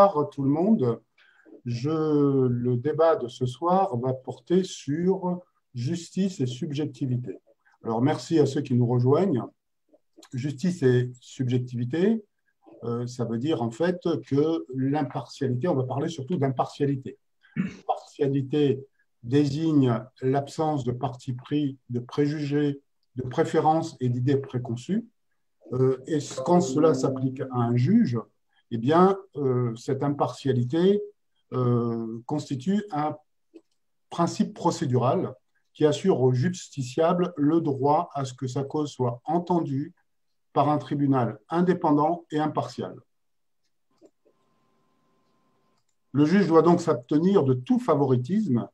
Bonsoir tout le monde. Le débat de ce soir va porter sur justice et subjectivité. Alors, merci à ceux qui nous rejoignent. Justice et subjectivité, ça veut dire en fait que l'impartialité, on va parler surtout d'impartialité. L'impartialité désigne l'absence de parti pris, de préjugés, de préférences et d'idées préconçues. Et quand cela s'applique à un juge, eh bien, cette impartialité constitue un principe procédural qui assure au justiciable le droit à ce que sa cause soit entendue par un tribunal indépendant et impartial. Le juge doit donc s'abstenir de tout favoritisme.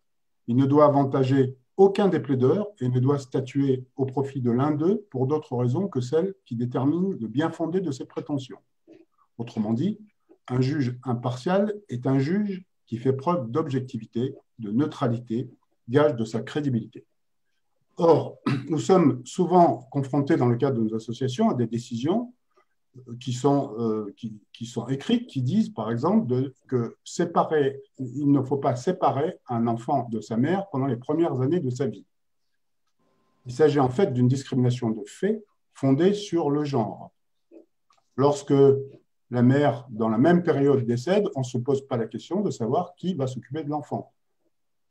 Il ne doit avantager aucun des plaideurs et ne doit statuer au profit de l'un d'eux pour d'autres raisons que celles qui déterminent le bien fondé de ses prétentions. Autrement dit, un juge impartial est un juge qui fait preuve d'objectivité, de neutralité, gage de sa crédibilité. Or, nous sommes souvent confrontés dans le cadre de nos associations à des décisions qui sont écrites, qui disent par exemple il ne faut pas séparer un enfant de sa mère pendant les premières années de sa vie. Il s'agit en fait d'une discrimination de fait fondée sur le genre. Lorsque la mère, dans la même période, décède, on ne se pose pas la question de savoir qui va s'occuper de l'enfant.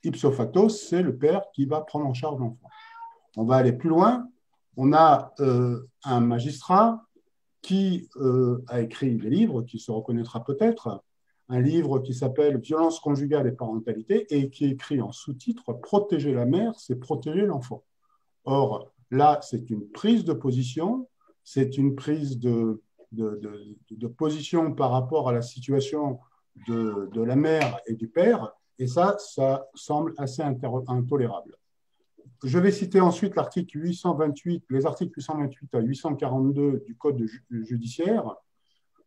Ipso facto, c'est le père qui va prendre en charge l'enfant. On va aller plus loin. On a un magistrat qui a écrit des livres, qui se reconnaîtra peut-être, un livre qui s'appelle « Violence conjugale et parentalité » et qui écrit en sous-titre « Protéger la mère, c'est protéger l'enfant ». Or, là, c'est une prise de position, c'est une prise de position par rapport à la situation de la mère et du père, et ça semble assez intolérable. Je vais citer ensuite l'article 828, les articles 828 à 842 du Code judiciaire.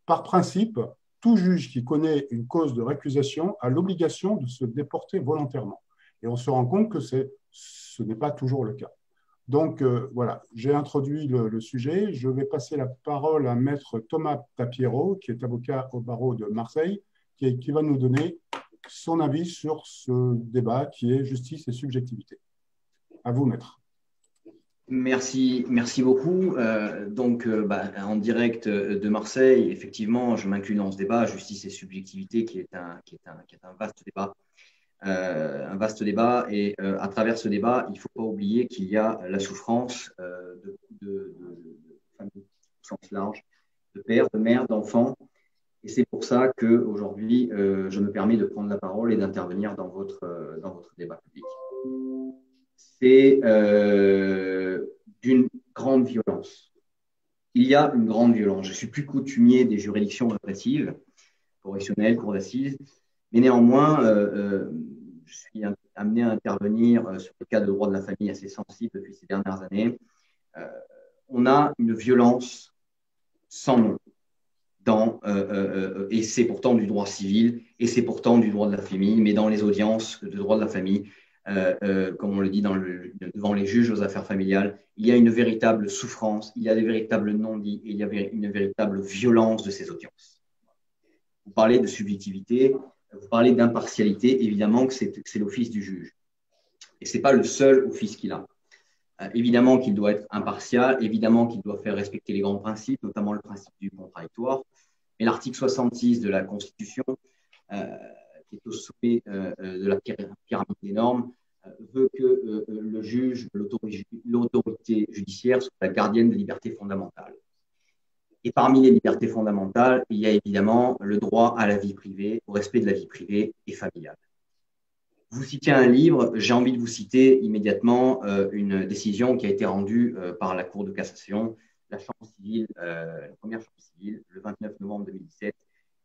Par principe, tout juge qui connaît une cause de récusation a l'obligation de se déporter volontairement. Et on se rend compte que ce n'est pas toujours le cas. Donc, voilà, j'ai introduit le sujet. Je vais passer la parole à Maître Thomas Tapiero, qui est avocat au barreau de Marseille, qui va nous donner son avis sur ce débat qui est justice et subjectivité. À vous, Maître. Merci beaucoup. En direct de Marseille, effectivement, je m'inclus dans ce débat, justice et subjectivité, qui est un vaste débat. Un vaste débat et à travers ce débat, il ne faut pas oublier qu'il y a la souffrance de familles au sens large, de pères, de mères, d'enfants. Et c'est pour ça qu'aujourd'hui, je me permets de prendre la parole et d'intervenir dans votre débat public. C'est d'une grande violence. Il y a une grande violence. Je ne suis plus coutumier des juridictions répressives, correctionnelles, cours d'assises, mais néanmoins, je suis amené à intervenir sur le cas de droit de la famille assez sensible depuis ces dernières années. On a une violence sans nom. Et c'est pourtant du droit civil, et c'est pourtant du droit de la famille, mais dans les audiences de droit de la famille, comme on le dit devant les juges aux affaires familiales, il y a une véritable souffrance, il y a des véritables non-dits, et il y a une véritable violence de ces audiences. Vous parlez de subjectivité, vous parlez d'impartialité, évidemment que c'est l'office du juge. Et ce n'est pas le seul office qu'il a. Évidemment qu'il doit être impartial, évidemment qu'il doit faire respecter les grands principes, notamment le principe du contradictoire. Mais l'article 66 de la Constitution, qui est au sommet de la pyramide des normes, veut que le juge, l'autorité judiciaire, soit la gardienne des libertés fondamentales. Et parmi les libertés fondamentales, il y a évidemment le droit à la vie privée, au respect de la vie privée et familiale. Vous citez un livre, j'ai envie de vous citer immédiatement une décision qui a été rendue par la Cour de cassation, la Chambre civile, la première Chambre civile, le 29 novembre 2017,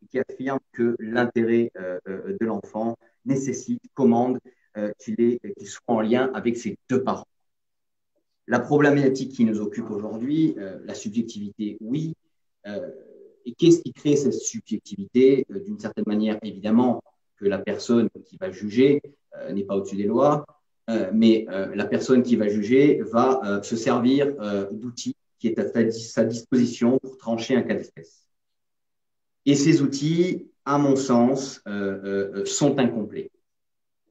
qui affirme que l'intérêt de l'enfant nécessite, commande qu'il soit en lien avec ses deux parents. La problématique qui nous occupe aujourd'hui, la subjectivité, oui. Et qu'est-ce qui crée cette subjectivité? D'une certaine manière, évidemment, que la personne qui va juger n'est pas au-dessus des lois, mais la personne qui va juger va se servir d'outils qui est à sa disposition pour trancher un cas d'espèce. Et ces outils, à mon sens, sont incomplets.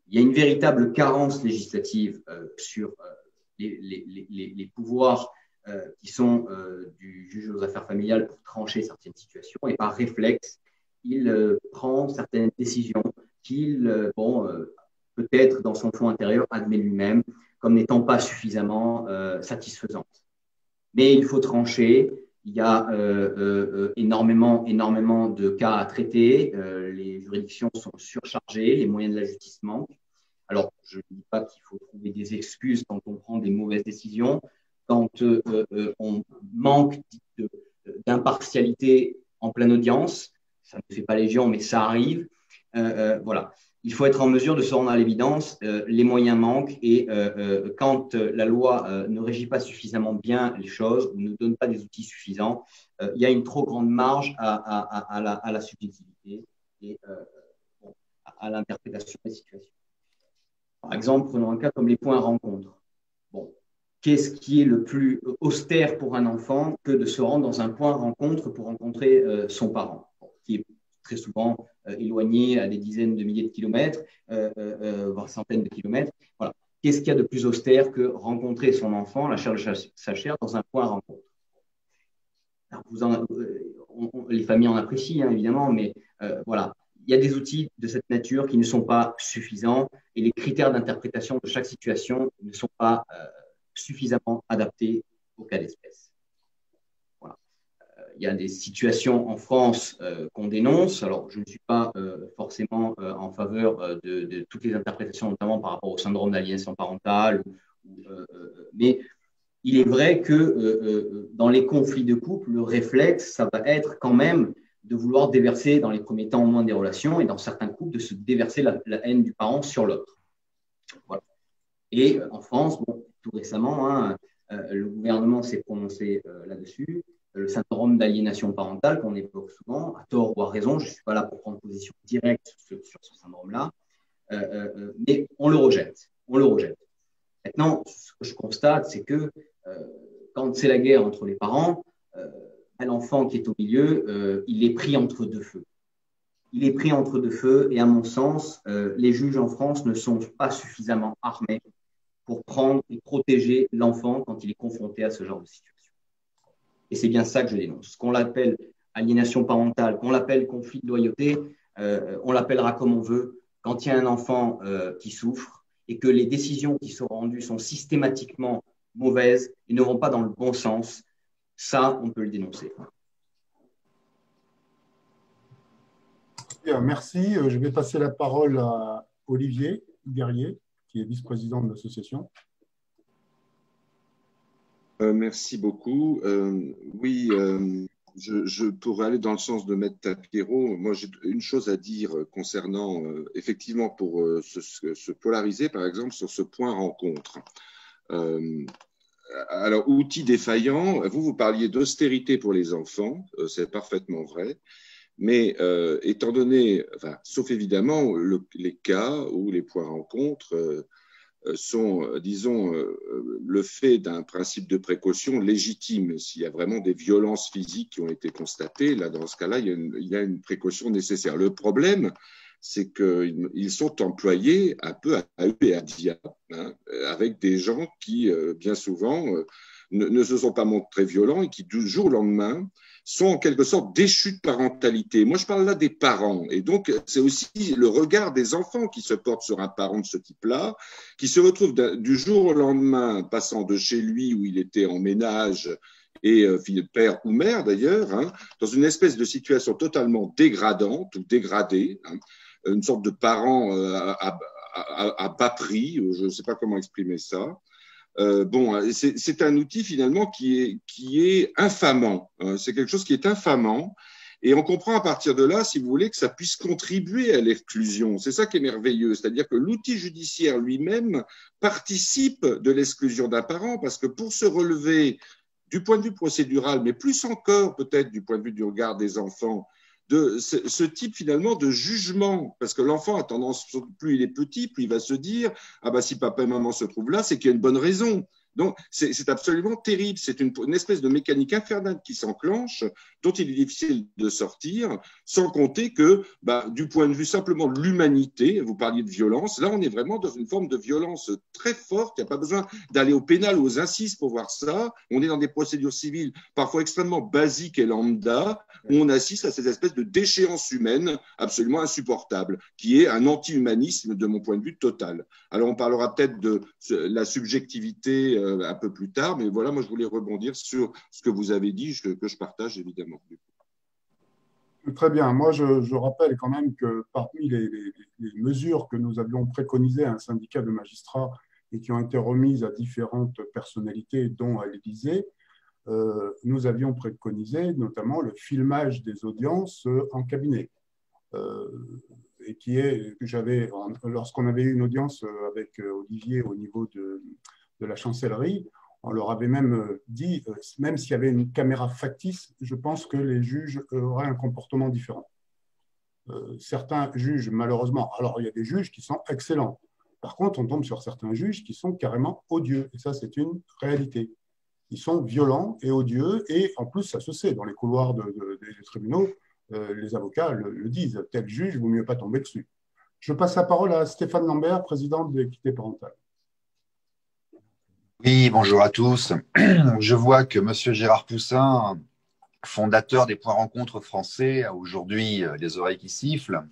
Il y a une véritable carence législative sur les pouvoirs qui sont du juge aux affaires familiales pour trancher certaines situations, et par réflexe, il prend certaines décisions qu'il, peut-être dans son fond intérieur, admet lui-même comme n'étant pas suffisamment satisfaisantes. Mais il faut trancher. Il y a énormément de cas à traiter. Les juridictions sont surchargées, les moyens de la justice manquent. Alors, je ne dis pas qu'il faut trouver des excuses quand on prend des mauvaises décisions, quand on manque d'impartialité en pleine audience. Ça ne fait pas légion, mais ça arrive. Voilà. Il faut être en mesure de se rendre à l'évidence, les moyens manquent et quand la loi ne régit pas suffisamment bien les choses ou ne donne pas des outils suffisants, il y a une trop grande marge à la subjectivité et à l'interprétation des situations. Par exemple, prenons un cas comme les points rencontres. Bon, qu'est-ce qui est le plus austère pour un enfant que de se rendre dans un point rencontre pour rencontrer son parent, qui est très souvent éloigné à des dizaines de milliers de kilomètres, voire centaines de kilomètres. Voilà. Qu'est-ce qu'il y a de plus austère que rencontrer son enfant, la chair de sa chair, dans un point rencontre? Alors, les familles en apprécient, hein, évidemment, mais voilà. Il y a des outils de cette nature qui ne sont pas suffisants et les critères d'interprétation de chaque situation ne sont pas suffisamment adaptés au cas d'espèce. Il y a des situations en France qu'on dénonce. Alors, je ne suis pas forcément en faveur de toutes les interprétations, notamment par rapport au syndrome d'aliénation parentale, mais il est vrai que dans les conflits de couple, le réflexe, ça va être quand même de vouloir déverser dans les premiers temps au moins des relations et dans certains couples de se déverser la haine du parent sur l'autre. Voilà. Et en France, bon, tout récemment, hein, le gouvernement s'est prononcé là-dessus. Le syndrome d'aliénation parentale qu'on évoque souvent, à tort ou à raison, je ne suis pas là pour prendre position directe sur ce syndrome-là, mais on le rejette. On le rejette. Maintenant, ce que je constate, c'est que quand c'est la guerre entre les parents, l'enfant qui est au milieu, il est pris entre deux feux. Il est pris entre deux feux et à mon sens, les juges en France ne sont pas suffisamment armés pour prendre et protéger l'enfant quand il est confronté à ce genre de situation. Et c'est bien ça que je dénonce. Qu'on l'appelle aliénation parentale, qu'on l'appelle conflit de loyauté, on l'appellera comme on veut. Quand il y a un enfant qui souffre et que les décisions qui sont rendues sont systématiquement mauvaises et ne vont pas dans le bon sens, ça, on peut le dénoncer. Bien, merci. Je vais passer la parole à Olivier Guerrier, qui est vice-président de l'association. Merci beaucoup. Oui, je pourrais aller dans le sens de Maître Tapiro. Moi, j'ai une chose à dire concernant, effectivement, pour se polariser, par exemple, sur ce point rencontre. Alors, outil défaillant, vous parliez d'austérité pour les enfants, c'est parfaitement vrai. Mais étant donné, enfin, sauf évidemment les cas où les points rencontres sont, disons, le fait d'un principe de précaution légitime. S'il y a vraiment des violences physiques qui ont été constatées, là, dans ce cas-là, il y a une précaution nécessaire. Le problème, c'est qu'ils sont employés un peu à eux et à dia, hein, avec des gens qui, bien souvent, ne se sont pas montrés violents et qui, du jour au lendemain, sont en quelque sorte déchus de parentalité. Moi, je parle là des parents. Et donc, c'est aussi le regard des enfants qui se porte sur un parent de ce type-là, qui se retrouve du jour au lendemain, passant de chez lui où il était en ménage et père ou mère d'ailleurs, hein, dans une espèce de situation totalement dégradante ou dégradée, hein, une sorte de parent à bas prix, je ne sais pas comment exprimer ça. Bon, c'est un outil finalement qui est infamant. C'est quelque chose qui est infamant. Et on comprend à partir de là, si vous voulez, que ça puisse contribuer à l'exclusion. C'est ça qui est merveilleux. C'est-à-dire que l'outil judiciaire lui-même participe de l'exclusion d'un parent parce que pour se relever du point de vue procédural, mais plus encore peut-être du point de vue du regard des enfants, de ce type finalement de jugement, parce que l'enfant a tendance, plus il est petit, plus il va se dire ah bah si papa et maman se trouvent là, c'est qu'il y a une bonne raison. Donc, c'est absolument terrible. C'est une espèce de mécanique infernale qui s'enclenche, dont il est difficile de sortir, sans compter que, du point de vue simplement de l'humanité, vous parliez de violence, là, on est vraiment dans une forme de violence très forte. Il n'y a pas besoin d'aller au pénal ou aux assises pour voir ça. On est dans des procédures civiles parfois extrêmement basiques et lambda, où on assiste à cette espèce de déchéance humaine absolument insupportable, qui est un anti-humanisme de mon point de vue total. Alors, on parlera peut-être de la subjectivité un peu plus tard, mais voilà, moi, je voulais rebondir sur ce que vous avez dit, que je partage évidemment. Très bien. Moi, je rappelle quand même que parmi les mesures que nous avions préconisées à un syndicat de magistrats et qui ont été remises à différentes personnalités, dont à l'Élysée, nous avions préconisé notamment le filmage des audiences en cabinet. Et qui est que j'avais, lorsqu'on avait eu une audience avec Olivier au niveau de la chancellerie, on leur avait même dit, même s'il y avait une caméra factice, je pense que les juges auraient un comportement différent. Certains juges, malheureusement, alors il y a des juges qui sont excellents. Par contre, on tombe sur certains juges qui sont carrément odieux. Et ça, c'est une réalité. Ils sont violents et odieux. Et en plus, ça se sait dans les couloirs des tribunaux. Les avocats le disent. Tel juge, il vaut mieux pas tomber dessus. Je passe la parole à Stéphane Lambert, président de l'équité parentale. Oui, bonjour à tous. Je vois que M. Gérard Poussin, fondateur des points rencontres français, a aujourd'hui les oreilles qui sifflent.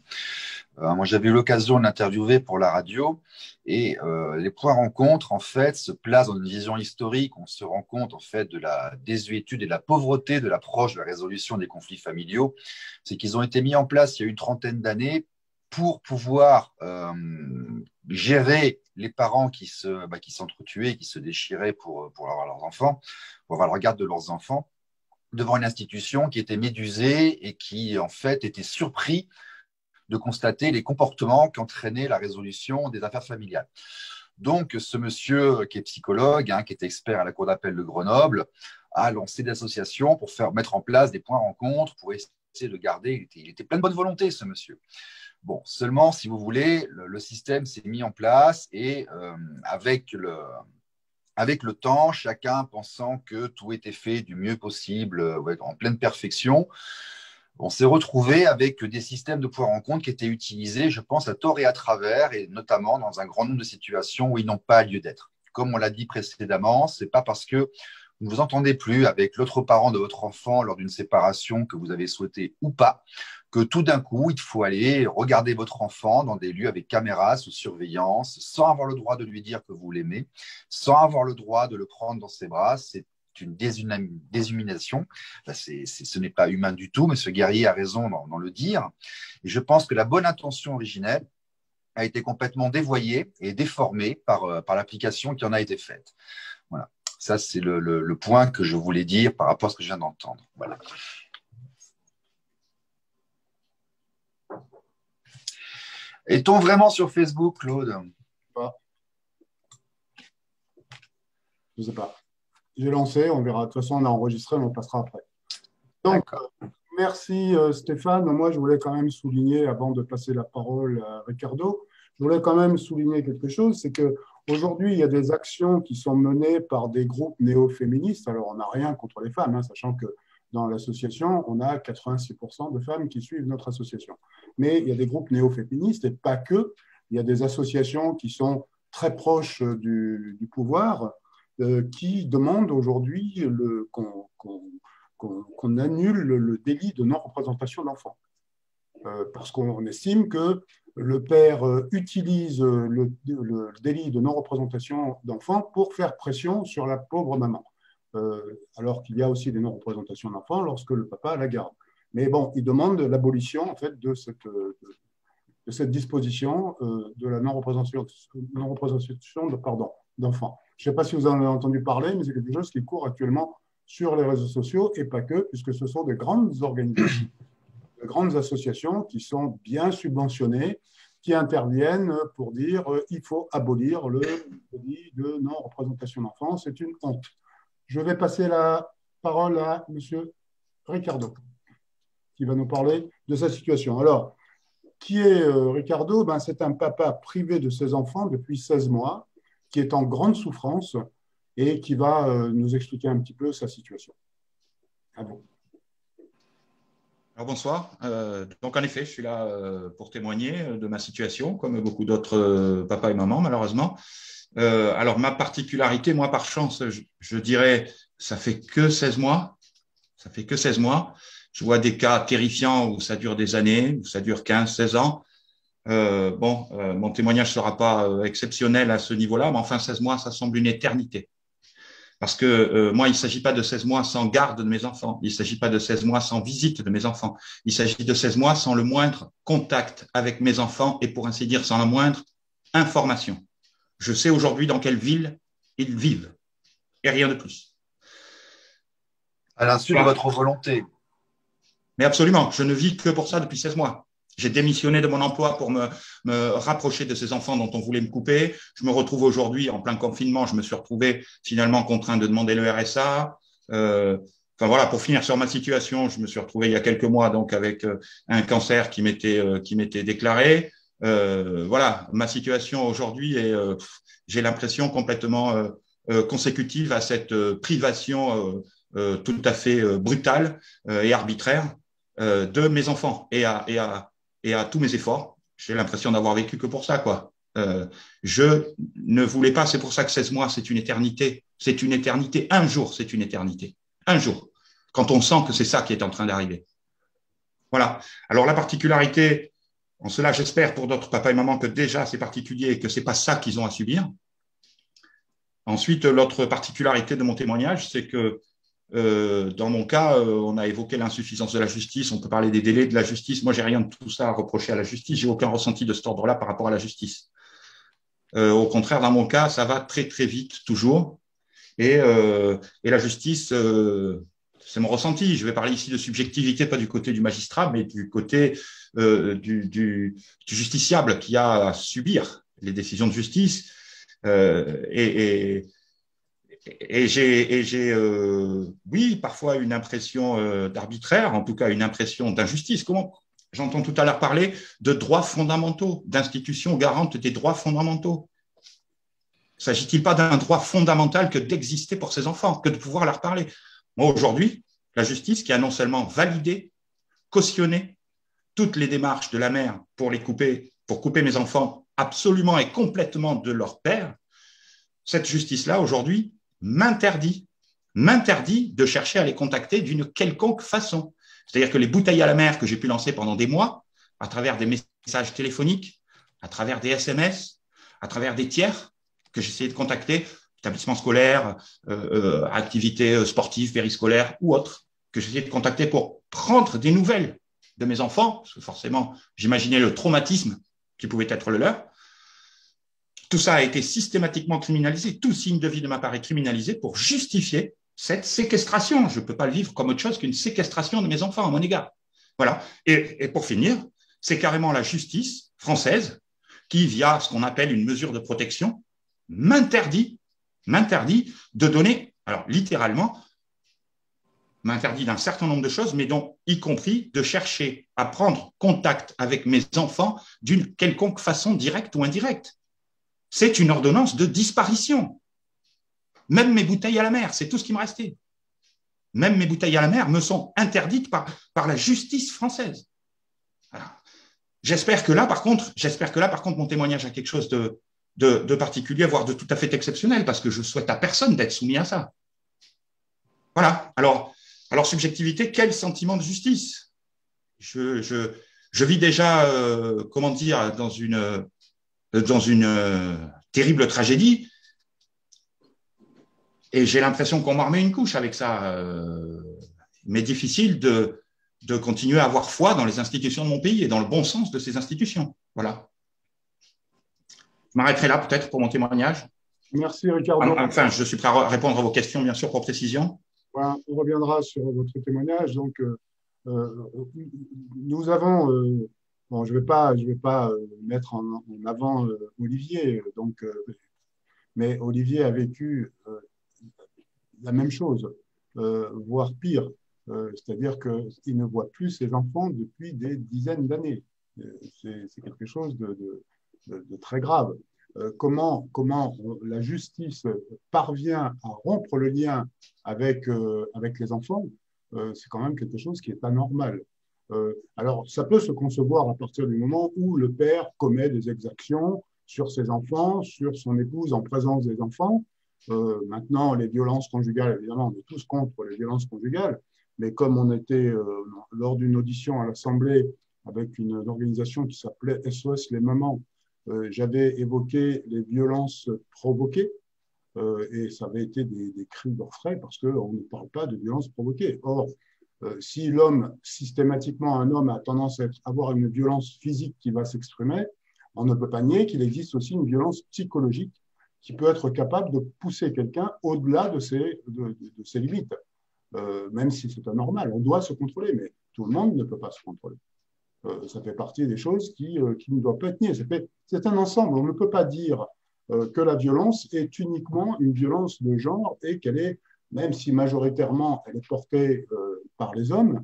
Moi, j'avais eu l'occasion de l'interviewer pour la radio. Et les points rencontres, en fait, se placent dans une vision historique. On se rend compte, en fait, de la désuétude et de la pauvreté de l'approche de la résolution des conflits familiaux. C'est qu'ils ont été mis en place il y a une trentaine d'années pour pouvoir gérer les parents qui s'entretuaient, qui se déchiraient pour avoir leurs enfants, pour avoir le regard de leurs enfants, devant une institution qui était médusée et qui, en fait, était surpris de constater les comportements qui entraînaient la résolution des affaires familiales. Donc, ce monsieur qui est psychologue, qui est expert à la Cour d'appel de Grenoble, a lancé des associations pour mettre en place des points rencontres, pour essayer de garder. Il était plein de bonne volonté, ce monsieur. Bon, seulement, si vous voulez, le système s'est mis en place et avec le temps, chacun pensant que tout était fait du mieux possible, en pleine perfection, on s'est retrouvé avec des systèmes de points rencontres qui étaient utilisés, je pense, à tort et à travers, et notamment dans un grand nombre de situations où ils n'ont pas lieu d'être. Comme on l'a dit précédemment, ce n'est pas parce que vous ne vous entendez plus avec l'autre parent de votre enfant lors d'une séparation que vous avez souhaité ou pas, que tout d'un coup, il faut aller regarder votre enfant dans des lieux avec caméras sous surveillance, sans avoir le droit de lui dire que vous l'aimez, sans avoir le droit de le prendre dans ses bras. C'est une déshumanisation. Ce n'est pas humain du tout, mais ce guerrier a raison dans le dire. Et je pense que la bonne intention originelle a été complètement dévoyée et déformée par l'application qui en a été faite. Voilà. Ça, c'est le point que je voulais dire par rapport à ce que je viens d'entendre. Voilà. Est-on vraiment sur Facebook, Claude? Je ne sais pas. J'ai lancé, on verra. De toute façon, on a enregistré, on passera après. Donc, merci Stéphane. Moi, je voulais quand même souligner, avant de passer la parole à Ricardo, je voulais quand même souligner quelque chose, c'est qu'aujourd'hui, il y a des actions qui sont menées par des groupes néo-féministes. Alors, on n'a rien contre les femmes, sachant que dans l'association, on a 86% de femmes qui suivent notre association. Mais il y a des groupes néo-féministes, et pas que. Il y a des associations qui sont très proches du pouvoir, qui demandent aujourd'hui qu'on annule le délit de non-représentation d'enfants. Parce qu'on estime que le père utilise le délit de non-représentation d'enfants pour faire pression sur la pauvre maman. Alors qu'il y a aussi des non-représentations d'enfants lorsque le papa la garde. Mais bon, il demande l'abolition en fait, de cette disposition de la non-représentation d'enfants. Je ne sais pas si vous en avez entendu parler, mais c'est quelque chose qui court actuellement sur les réseaux sociaux, et pas que, puisque ce sont des grandes organisations, de grandes associations qui sont bien subventionnées, qui interviennent pour dire il faut abolir le délit de non-représentation d'enfants. C'est une honte. Je vais passer la parole à M. Ricardo, qui va nous parler de sa situation. Alors, qui est Ricardo? C'est un papa privé de ses enfants depuis 16 mois, qui est en grande souffrance et qui va nous expliquer un petit peu sa situation. Ah bon. Alors bonsoir. Donc en effet, je suis là pour témoigner de ma situation, comme beaucoup d'autres papas et mamans, malheureusement. Alors ma particularité, moi par chance, je dirais, ça fait que 16 mois. Ça fait que 16 mois. Je vois des cas terrifiants où ça dure des années, où ça dure 15, 16 ans. Mon témoignage ne sera pas exceptionnel à ce niveau-là, mais enfin 16 mois, ça semble une éternité. Parce que moi, il ne s'agit pas de 16 mois sans garde de mes enfants. Il ne s'agit pas de 16 mois sans visite de mes enfants. Il s'agit de 16 mois sans le moindre contact avec mes enfants et pour ainsi dire sans la moindre information. Je sais aujourd'hui dans quelle ville ils vivent et rien de plus. À l'insu de votre volonté. Mais absolument, je ne vis que pour ça depuis 16 mois. J'ai démissionné de mon emploi pour me rapprocher de ces enfants dont on voulait me couper. Je me retrouve aujourd'hui en plein confinement. Je me suis retrouvé finalement contraint de demander le RSA. Enfin voilà, pour finir sur ma situation, je me suis retrouvé il y a quelques mois donc avec un cancer qui m'était déclaré. Voilà, ma situation aujourd'hui est, j'ai l'impression complètement consécutive à cette privation tout à fait brutale et arbitraire de mes enfants et à tous mes efforts. J'ai l'impression d'avoir vécu que pour ça, quoi. Je ne voulais pas, c'est pour ça que 16 mois, c'est une éternité. C'est une éternité. Un jour, c'est une éternité. Un jour. Quand on sent que c'est ça qui est en train d'arriver. Voilà. Alors, la particularité, en cela, j'espère pour d'autres papas et mamans que déjà, c'est particulier et que c'est pas ça qu'ils ont à subir. Ensuite, l'autre particularité de mon témoignage, c'est que dans mon cas, on a évoqué l'insuffisance de la justice, on peut parler des délais de la justice. Moi, j'ai rien de tout ça à reprocher à la justice. J'ai aucun ressenti de cet ordre-là par rapport à la justice. Au contraire, dans mon cas, ça va très, très vite, toujours. Et la justice, c'est mon ressenti. Je vais parler ici de subjectivité, pas du côté du magistrat, mais du côté du justiciable qui a à subir les décisions de justice. Et j'ai oui, parfois une impression d'arbitraire, en tout cas une impression d'injustice. Comment j'entends tout à l'heure parler de droits fondamentaux, d'institutions garantes des droits fondamentaux. S'agit-il pas d'un droit fondamental que d'exister pour ces enfants, que de pouvoir leur parler? Moi, aujourd'hui, la justice qui a non seulement validé, cautionné toutes les démarches de la mère pour couper mes enfants absolument et complètement de leur père, cette justice-là, aujourd'hui, m'interdit de chercher à les contacter d'une quelconque façon. C'est-à-dire que les bouteilles à la mer que j'ai pu lancer pendant des mois, à travers des messages téléphoniques, à travers des SMS, à travers des tiers que j'essayais de contacter, établissements scolaires, activités sportives, périscolaires ou autres, que j'essayais de contacter pour prendre des nouvelles de mes enfants, parce que forcément, j'imaginais le traumatisme qui pouvait être le leur. Tout ça a été systématiquement criminalisé. Tout signe de vie de ma part est criminalisé pour justifier cette séquestration. Je ne peux pas le vivre comme autre chose qu'une séquestration de mes enfants à mon égard. Voilà. Et pour finir, c'est carrément la justice française qui, via ce qu'on appelle une mesure de protection, m'interdit de donner, alors littéralement, m'interdit d'un certain nombre de choses, mais dont y compris de chercher à prendre contact avec mes enfants d'une quelconque façon directe ou indirecte. C'est une ordonnance de disparition. Même mes bouteilles à la mer, c'est tout ce qui me restait. Même mes bouteilles à la mer me sont interdites par la justice française. Voilà. J'espère que là, par contre, mon témoignage a quelque chose de particulier, voire de tout à fait exceptionnel, parce que je souhaite à personne d'être soumis à ça. Voilà. Alors subjectivité, quel sentiment de justice? Je vis déjà, comment dire, dans une terrible tragédie, et j'ai l'impression qu'on m'en remet une couche avec ça. Mais difficile de continuer à avoir foi dans les institutions de mon pays et dans le bon sens de ces institutions. Voilà. Je m'arrêterai là peut-être pour mon témoignage. Merci Ricardo. Enfin, je suis prêt à répondre à vos questions, bien sûr, pour précision. Voilà, on reviendra sur votre témoignage. Donc, nous avons, bon, je vais pas mettre en avant Olivier, donc, mais Olivier a vécu la même chose, voire pire. C'est-à-dire qu'il ne voit plus ses enfants depuis des dizaines d'années. C'est quelque chose de très grave. comment la justice parvient à rompre le lien avec les enfants, c'est quand même quelque chose qui est anormal. Alors, ça peut se concevoir à partir du moment où le père commet des exactions sur ses enfants, sur son épouse en présence des enfants. Maintenant, les violences conjugales, évidemment, on est tous contre les violences conjugales, mais comme on était lors d'une audition à l'Assemblée avec une organisation qui s'appelait SOS Les Mamans, j'avais évoqué les violences provoquées, et ça avait été des cris d'orfraie parce qu'on ne parle pas de violences provoquées. Or, si l'homme, systématiquement, un homme a tendance à avoir une violence physique qui va s'exprimer, on ne peut pas nier qu'il existe aussi une violence psychologique qui peut être capable de pousser quelqu'un au-delà de ses limites, même si c'est anormal. On doit se contrôler, mais tout le monde ne peut pas se contrôler. Ça fait partie des choses qui ne doivent pas être niées. C'est un ensemble. On ne peut pas dire que la violence est uniquement une violence de genre et qu'elle est, même si majoritairement elle est portée par les hommes,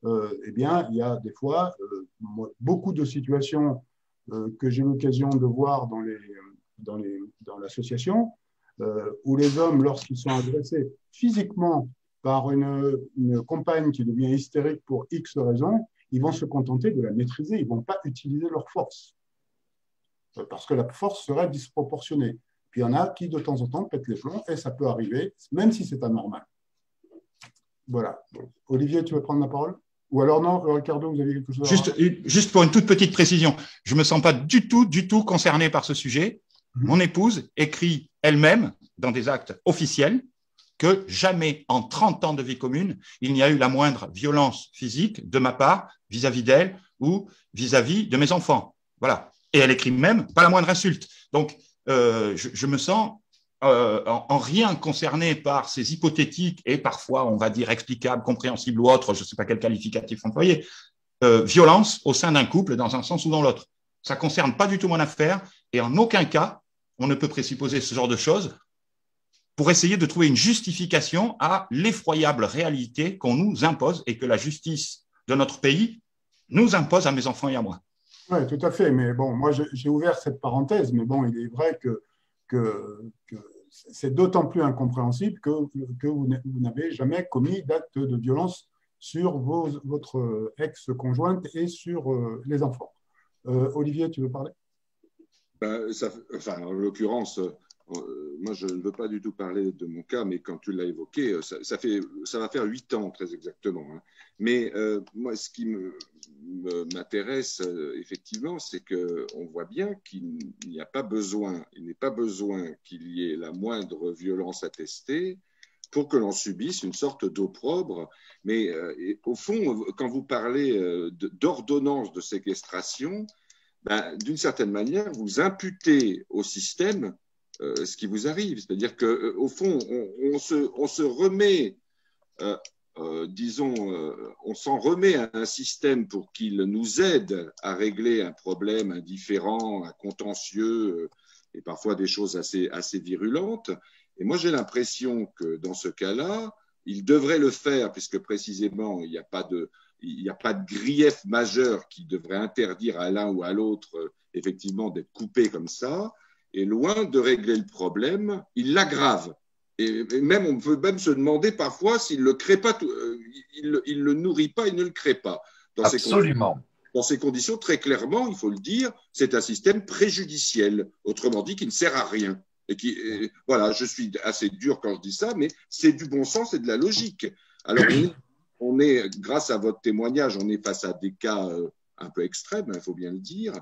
eh bien, il y a des fois beaucoup de situations que j'ai l'occasion de voir dans l'association, où les hommes, lorsqu'ils sont agressés physiquement par une compagne qui devient hystérique pour X raisons, ils vont se contenter de la maîtriser, ils ne vont pas utiliser leur force, parce que la force serait disproportionnée. Puis il y en a qui, de temps en temps, pètent les plombs, et ça peut arriver, même si c'est anormal. Voilà. Olivier, tu veux prendre la parole? Ou alors non, Ricardo, vous avez quelque chose à dire? Juste pour une toute petite précision, je ne me sens pas du tout concerné par ce sujet. Mon épouse écrit elle-même, dans des actes officiels, que jamais en 30 ans de vie commune, il n'y a eu la moindre violence physique de ma part vis-à-vis d'elle ou vis-à-vis de mes enfants. Voilà. Et elle écrit même pas la moindre insulte. Donc, je me sens en rien concerné par ces hypothétiques et parfois, on va dire, explicables, compréhensibles ou autres, je ne sais pas quel qualificatif employer, violence au sein d'un couple dans un sens ou dans l'autre. Ça ne concerne pas du tout mon affaire et en aucun cas, on ne peut présupposer ce genre de choses pour essayer de trouver une justification à l'effroyable réalité qu'on nous impose et que la justice de notre pays nous impose à mes enfants et à moi. Oui, tout à fait. Mais bon, moi, j'ai ouvert cette parenthèse, mais bon, il est vrai que c'est d'autant plus incompréhensible que vous n'avez jamais commis d'acte de violence sur votre ex-conjointe et sur les enfants. Olivier, tu veux parler? En l'occurrence, moi, je ne veux pas du tout parler de mon cas, mais quand tu l'as évoqué, ça va faire 8 ans très exactement. Hein. Mais moi, ce qui m'intéresse effectivement, c'est qu'on voit bien qu'il n'y a pas besoin, il n'est pas besoin qu'il y ait la moindre violence attestée pour que l'on subisse une sorte d'opprobre. Mais au fond, quand vous parlez d'ordonnance de séquestration, d'une certaine manière, vous imputez au système ce qui vous arrive. C'est-à-dire qu'au fond, on se remet, on s'en remet à un système pour qu'il nous aide à régler un problème, un différend, un contentieux, et parfois des choses assez virulentes. Et moi, j'ai l'impression que dans ce cas-là, il devrait le faire, puisque précisément, il n'y a pas de grief majeur qui devrait interdire à l'un ou à l'autre, effectivement, d'être coupé comme ça. Et loin de régler le problème, il l'aggrave. Et même, on peut même se demander parfois s'il ne le crée pas, il le nourrit pas, il ne le crée pas. Absolument. Dans ces conditions, très clairement, il faut le dire, c'est un système préjudiciel, autrement dit, qui ne sert à rien. Voilà, je suis assez dur quand je dis ça, mais c'est du bon sens et de la logique. Alors, on est, grâce à votre témoignage, on est face à des cas un peu extrêmes, il faut bien le dire,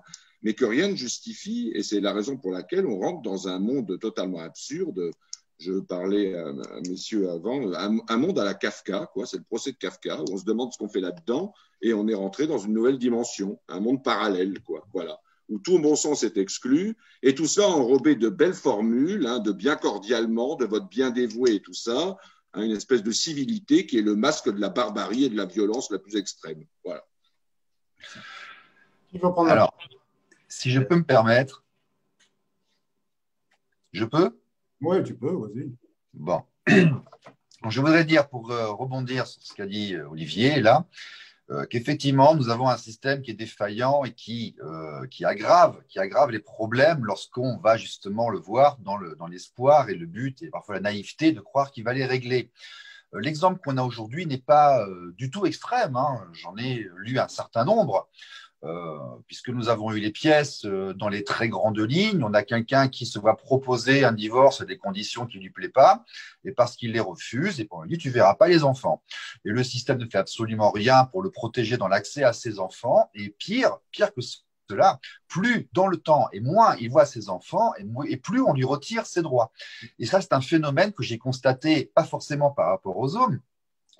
mais que rien ne justifie, et c'est la raison pour laquelle on rentre dans un monde totalement absurde. Je parlais à messieurs avant, un monde à la Kafka, quoi. C'est le procès de Kafka, où on se demande ce qu'on fait là-dedans, et on est rentré dans une nouvelle dimension, un monde parallèle, quoi. Voilà, où tout bon sens est exclu, et tout ça enrobé de belles formules, hein, de bien cordialement, de votre bien dévoué et tout ça, hein, une espèce de civilité qui est le masque de la barbarie et de la violence la plus extrême. Voilà. Alors, si je peux me permettre, je peux? Oui, tu peux, vas-y. Bon. Je voudrais dire, pour rebondir sur ce qu'a dit Olivier, là, qu'effectivement, nous avons un système qui est défaillant et qui aggrave les problèmes lorsqu'on va justement le voir dans l'espoir et le but et parfois la naïveté de croire qu'il va les régler. L'exemple qu'on a aujourd'hui n'est pas du tout extrême, hein. J'en ai lu un certain nombre. Puisque nous avons eu les pièces dans les très grandes lignes, on a quelqu'un qui se voit proposer un divorce à des conditions qui ne lui plaisent pas, et parce qu'il les refuse, et on lui dit tu ne verras pas les enfants. Et le système ne fait absolument rien pour le protéger dans l'accès à ses enfants, et pire que cela, plus dans le temps et moins il voit ses enfants, et plus on lui retire ses droits. Et ça, c'est un phénomène que j'ai constaté, pas forcément par rapport aux hommes,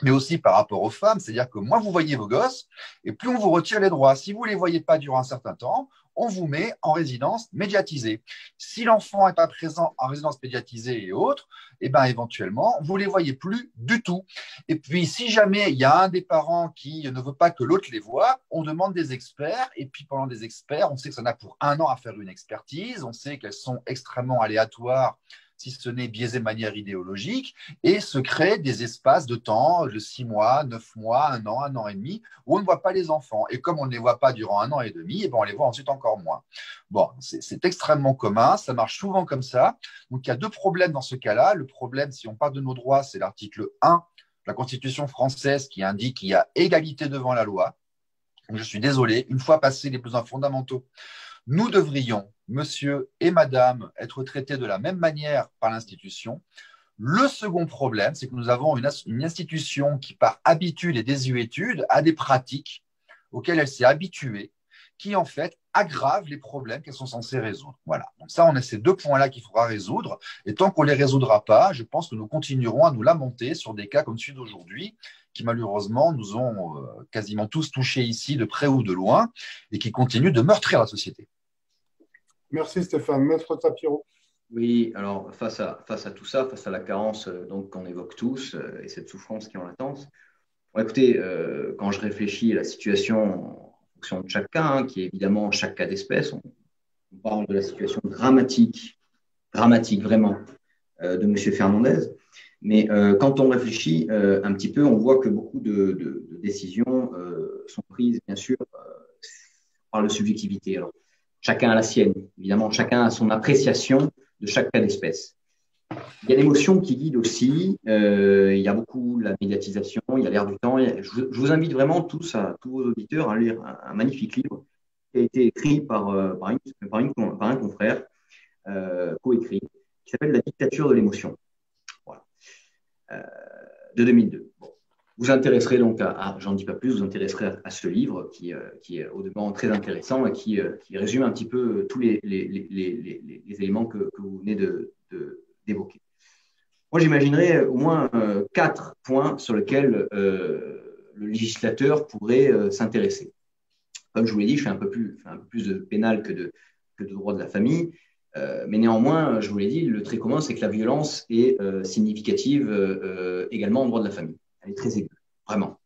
mais aussi par rapport aux femmes, c'est-à-dire que moins vous voyez vos gosses, et plus on vous retire les droits. Si vous ne les voyez pas durant un certain temps, on vous met en résidence médiatisée. Si l'enfant n'est pas présent en résidence médiatisée et autres, eh ben, éventuellement, vous ne les voyez plus du tout. Et puis, si jamais il y a un des parents qui ne veut pas que l'autre les voie, on demande des experts, et puis pendant des experts, on sait que ça en a pour 1 an à faire une expertise, on sait qu'elles sont extrêmement aléatoires, si ce n'est biaisé de manière idéologique, et se créent des espaces de temps de 6 mois, 9 mois, 1 an et demi, où on ne voit pas les enfants. Et comme on ne les voit pas durant 1 an et demi, et ben on les voit ensuite encore moins. Bon, c'est extrêmement commun, ça marche souvent comme ça. Donc, il y a 2 problèmes dans ce cas-là. Le problème, si on parle de nos droits, c'est l'article 1 de la Constitution française qui indique qu'il y a égalité devant la loi. Donc, je suis désolé, une fois passés les besoins fondamentaux, nous devrions, monsieur et madame, être traités de la même manière par l'institution. Le second problème, c'est que nous avons une institution qui, par habitude et désuétude, a des pratiques auxquelles elle s'est habituée, qui en fait aggravent les problèmes qu'elles sont censées résoudre. Voilà. Donc ça, on a ces 2 points-là qu'il faudra résoudre. Et tant qu'on ne les résoudra pas, je pense que nous continuerons à nous lamenter sur des cas comme celui d'aujourd'hui, qui malheureusement nous ont quasiment tous touchés ici, de près ou de loin, et qui continuent de meurtrir la société. Merci Stéphane. Maître Tapiro. Oui, alors face à tout ça, face à la carence donc qu'on évoque tous et cette souffrance qui est en latence, bon, écoutez, quand je réfléchis à la situation en fonction de chaque cas, hein, qui est évidemment chaque cas d'espèce, on parle de la situation dramatique vraiment de M. Fernandez, mais quand on réfléchit un petit peu, on voit que beaucoup de décisions sont prises, bien sûr, par la subjectivité. Alors, chacun a la sienne, évidemment, chacun a son appréciation de chaque cas d'espèce. Il y a l'émotion qui guide aussi, il y a beaucoup la médiatisation, il y a l'air du temps. Je vous invite vraiment tous vos auditeurs à lire un magnifique livre qui a été écrit par un confrère, coécrit, qui s'appelle La dictature de l'émotion, voilà, de 2002. Bon. Vous intéresserez donc j'en dis pas plus, vous intéresserez à ce livre qui est au demeurant très intéressant et qui résume un petit peu tous les éléments que vous venez d'évoquer. Moi, j'imaginerais au moins 4 points sur lesquels le législateur pourrait s'intéresser. Comme je vous l'ai dit, je fais un peu plus de pénal que de droit de la famille, mais néanmoins, je vous l'ai dit, le trait commun, c'est que la violence est significative également en droit de la famille. Elle est très aiguë, vraiment.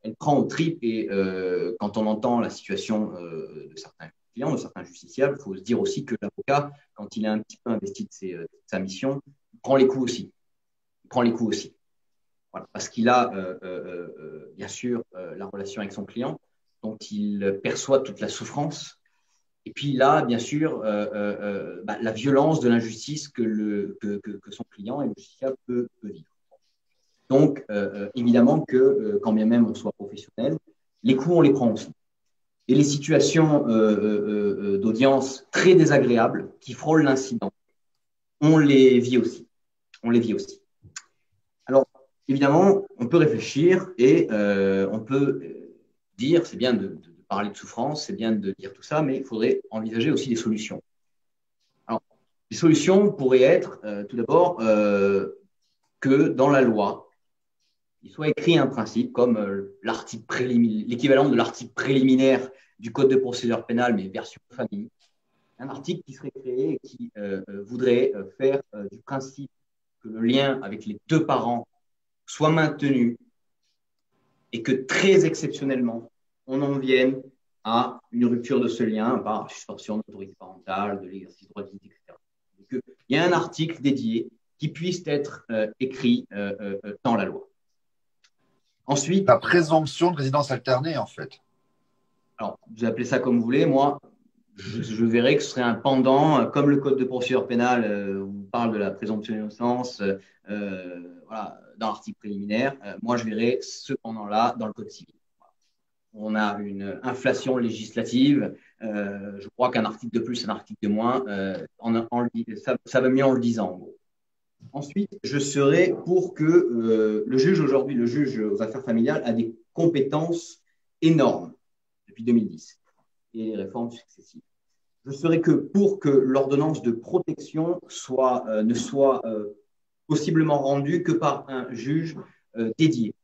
Elle prend aux tripes et quand on entend la situation de certains clients, de certains justiciables, il faut se dire aussi que l'avocat, quand il est un petit peu investi de sa mission, il prend les coups aussi. Voilà, parce qu'il a bien sûr la relation avec son client, dont il perçoit toute la souffrance. Et puis là, bien sûr, la violence de l'injustice que son client et le justiciable peut vivre. Donc, évidemment que, quand bien même on soit professionnel, les coups, on les prend aussi. Et les situations d'audience très désagréables qui frôlent l'incident, on les vit aussi. Alors, évidemment, on peut réfléchir et on peut dire, c'est bien de parler de souffrance, c'est bien de dire tout ça, mais il faudrait envisager aussi des solutions. Alors, les solutions pourraient être, tout d'abord, que dans la loi, il soit écrit un principe comme l'équivalent de l'article préliminaire du Code de procédure pénale, mais version famille. Un article qui serait créé et qui voudrait faire du principe que le lien avec les 2 parents soit maintenu et que très exceptionnellement, on en vienne à une rupture de ce lien par suspension de l'autorité parentale, de l'exercice du droit de visite, etc. Donc, il y a un article dédié qui puisse être écrit dans la loi. Ensuite, La présomption de résidence alternée, en fait. alors, vous appelez ça comme vous voulez. Moi, je verrais que ce serait un pendant, comme le Code de procédure pénale où on parle de la présomption d'innocence voilà, dans l'article préliminaire. Moi, je verrais ce pendant-là dans le Code civil. On a une inflation législative. Je crois qu'un article de plus, un article de moins, ça va mieux en le disant, en gros. Ensuite, je serais pour que le juge aujourd'hui, le juge aux affaires familiales, a des compétences énormes depuis 2010 et les réformes successives. Je serais que pour que l'ordonnance de protection ne soit possiblement rendue que par un juge dédié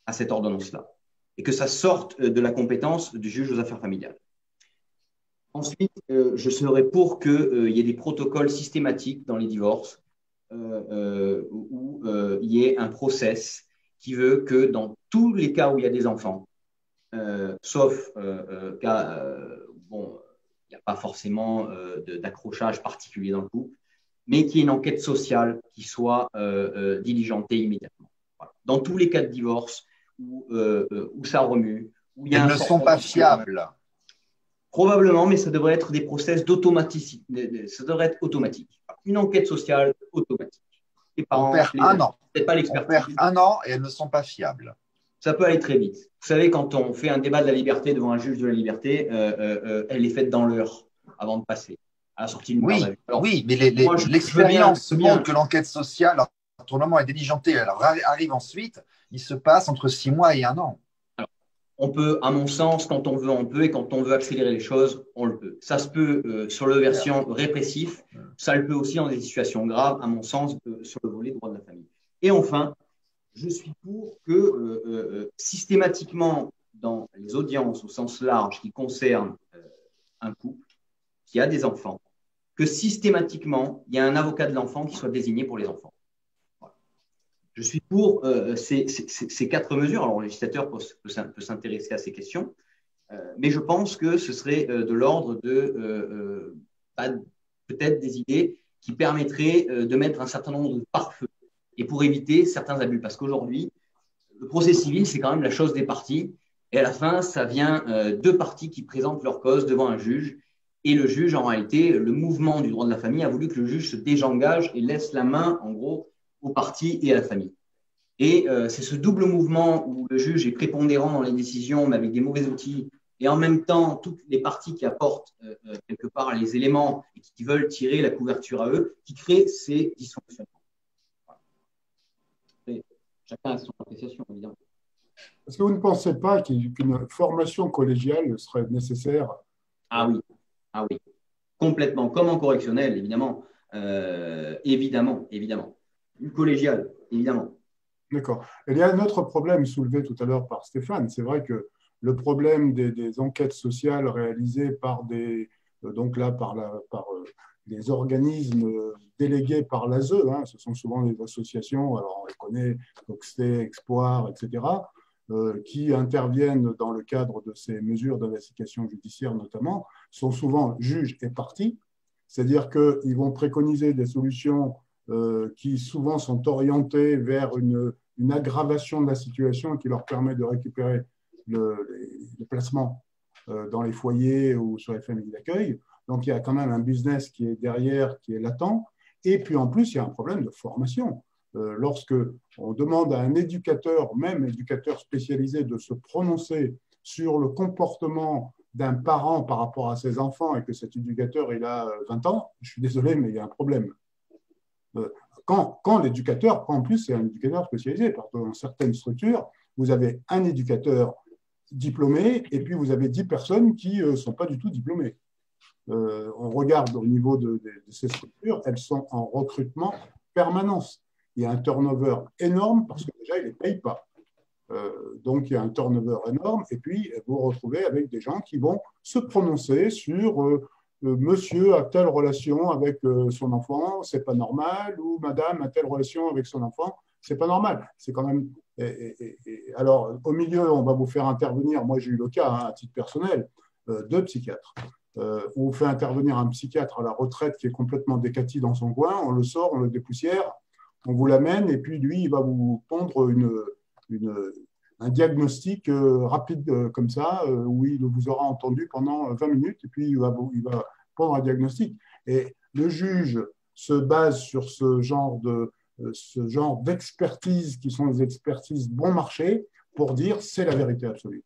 à cette ordonnance-là et que ça sorte de la compétence du juge aux affaires familiales. Ensuite, je serais pour qu'il y ait des protocoles systématiques dans les divorces où il y ait un process qui veut que dans tous les cas où il y a des enfants, sauf cas bon, il n'y a pas forcément d'accrochage particulier dans le couple, mais qu'il y ait une enquête sociale qui soit diligentée immédiatement. Voilà. Dans tous les cas de divorce où ça remue, où il y a Elles ne sont pas fiables. Probablement, mais ça devrait être des process d'automaticité. Ça devrait être automatique. Une enquête sociale automatique. Les parents, on perd un an. C'est pas On l'expertise. perd un an et elles ne sont pas fiables. Ça peut aller très vite. Vous savez, quand on fait un débat de la liberté devant un juge de la liberté, elle est faite dans l'heure avant de passer à la sortie d'une garde à vue. Alors, oui, mais l'expérience montre que l'enquête sociale, à tout moment, est diligentée. Elle arrive ensuite. Il se passe entre 6 mois et 1 an. On peut, à mon sens, quand on veut, on peut, et quand on veut accélérer les choses, on le peut. Ça se peut sur le version répressif, ça le peut aussi dans des situations graves, à mon sens, sur le volet droit de la famille. Et enfin, je suis pour que systématiquement, dans les audiences au sens large qui concernent un couple qui a des enfants, que systématiquement, il y a un avocat de l'enfant qui soit désigné pour les enfants. Je suis pour ces 4 mesures. Alors, le législateur peut s'intéresser à ces questions, mais je pense que ce serait de l'ordre de peut-être des idées qui permettraient de mettre un certain nombre de pare-feux et pour éviter certains abus. Parce qu'aujourd'hui, le procès civil, c'est quand même la chose des parties. Et à la fin, ça vient 2 parties qui présentent leur cause devant un juge. Et le juge, en réalité, le mouvement du droit de la famille a voulu que le juge se désengage et laisse la main, en gros, aux parties et à la famille. Et c'est ce double mouvement où le juge est prépondérant dans les décisions, mais avec des mauvais outils, et en même temps, toutes les parties qui apportent quelque part les éléments et qui veulent tirer la couverture à eux, qui créent ces dysfonctionnements. Voilà. Chacun a son appréciation, évidemment. Est-ce que vous ne pensez pas qu'une formation collégiale serait nécessaire? Ah oui, complètement, comme en correctionnel, évidemment. Évidemment. Une collégiale, évidemment. D'accord. Il y a un autre problème soulevé tout à l'heure par Stéphane. C'est vrai que le problème des enquêtes sociales réalisées par des organismes délégués par l'ASE, hein, ce sont souvent des associations, alors on les connaît, Oxté, Expoir, etc., qui interviennent dans le cadre de ces mesures d'investigation judiciaire notamment, sont souvent juges et parties, c'est-à-dire qu'ils vont préconiser des solutions qui souvent sont orientés vers une aggravation de la situation qui leur permet de récupérer les placements dans les foyers ou sur les familles d'accueil. Donc, il y a quand même un business qui est derrière, qui est latent. Et puis, en plus, il y a un problème de formation. Lorsque on demande à un éducateur, même éducateur spécialisé, de se prononcer sur le comportement d'un parent par rapport à ses enfants et que cet éducateur, il a 20 ans, je suis désolé, mais il y a un problème. Quand l'éducateur, en plus, c'est un éducateur spécialisé, parce que dans certaines structures, vous avez un éducateur diplômé et puis vous avez 10 personnes qui ne sont pas du tout diplômées. On regarde au niveau de ces structures, elles sont en recrutement permanence. Il y a un turnover énorme parce que déjà, ils ne les payent pas. Donc, il y a un turnover énorme et puis vous vous retrouvez avec des gens qui vont se prononcer sur monsieur a telle relation avec son enfant, c'est pas normal, ou madame a telle relation avec son enfant, c'est pas normal. C'est quand même. Alors, au milieu, on va vous faire intervenir, moi j'ai eu le cas, hein, à titre personnel, 2 psychiatres. On vous fait intervenir un psychiatre à la retraite qui est complètement décati dans son coin, on le sort, on le dépoussière, on vous l'amène, et puis lui, il va vous pondre un diagnostic rapide comme ça, où il vous aura entendu pendant 20 minutes et puis il va prendre un diagnostic. Et le juge se base sur ce genre d'expertise qui sont des expertises bon marché pour dire c'est la vérité absolue.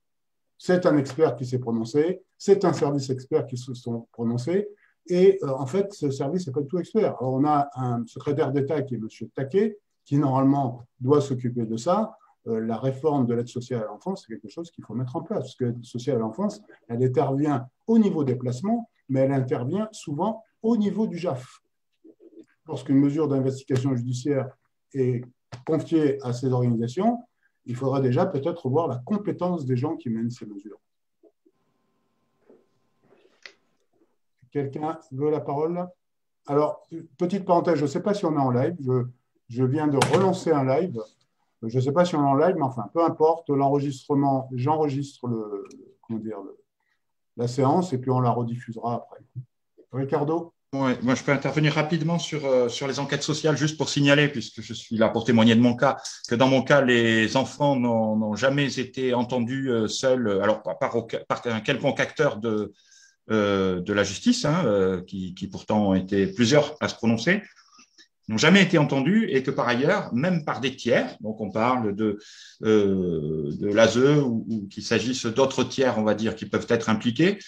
C'est un expert qui s'est prononcé, c'est un service expert qui se sont prononcés, et en fait, ce service n'est pas du tout expert. Alors, on a un secrétaire d'État qui est M. Taquet, qui normalement doit s'occuper de ça. La réforme de l'aide sociale à l'enfance, c'est quelque chose qu'il faut mettre en place, parce que l'aide sociale à l'enfance, elle intervient au niveau des placements, mais elle intervient souvent au niveau du JAF. Lorsqu'une mesure d'investigation judiciaire est confiée à ces organisations, il faudra déjà peut-être revoir la compétence des gens qui mènent ces mesures. Quelqu'un veut la parole? Alors, petite parenthèse, je ne sais pas si on est en live. Je viens de relancer un live. Je ne sais pas si on est en live, mais enfin, peu importe. L'enregistrement, j'enregistre la séance et puis on la rediffusera après. Ricardo? Ouais, moi, je peux intervenir rapidement sur les enquêtes sociales, juste pour signaler, puisque je suis là pour témoigner de mon cas, que dans mon cas, les enfants n'ont jamais été entendus seuls, alors par un quelconque acteur de la justice, qui pourtant ont été plusieurs à se prononcer, n'ont jamais été entendus, et que par ailleurs, même par des tiers, donc on parle de l'ASE ou qu'il s'agisse d'autres tiers, on va dire, qui peuvent être impliqués,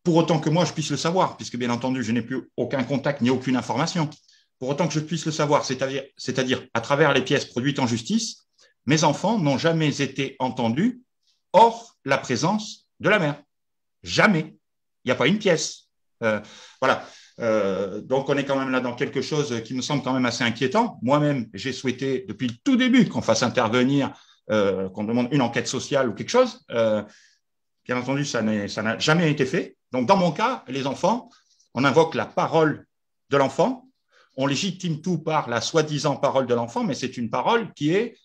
pour autant que moi je puisse le savoir, puisque bien entendu je n'ai plus aucun contact ni aucune information, pour autant que je puisse le savoir, c'est-à-dire à travers les pièces produites en justice, mes enfants n'ont jamais été entendus hors la présence de la mère. Jamais. Il n'y a pas une pièce. Voilà. Donc on est quand même là dans quelque chose qui me semble quand même assez inquiétant. Moi-même, j'ai souhaité depuis le tout début qu'on fasse intervenir, qu'on demande une enquête sociale ou quelque chose. Bien entendu, ça n'a jamais été fait. Donc, dans mon cas, les enfants, on invoque la parole de l'enfant, on légitime tout par la soi-disant parole de l'enfant, mais c'est une parole qui est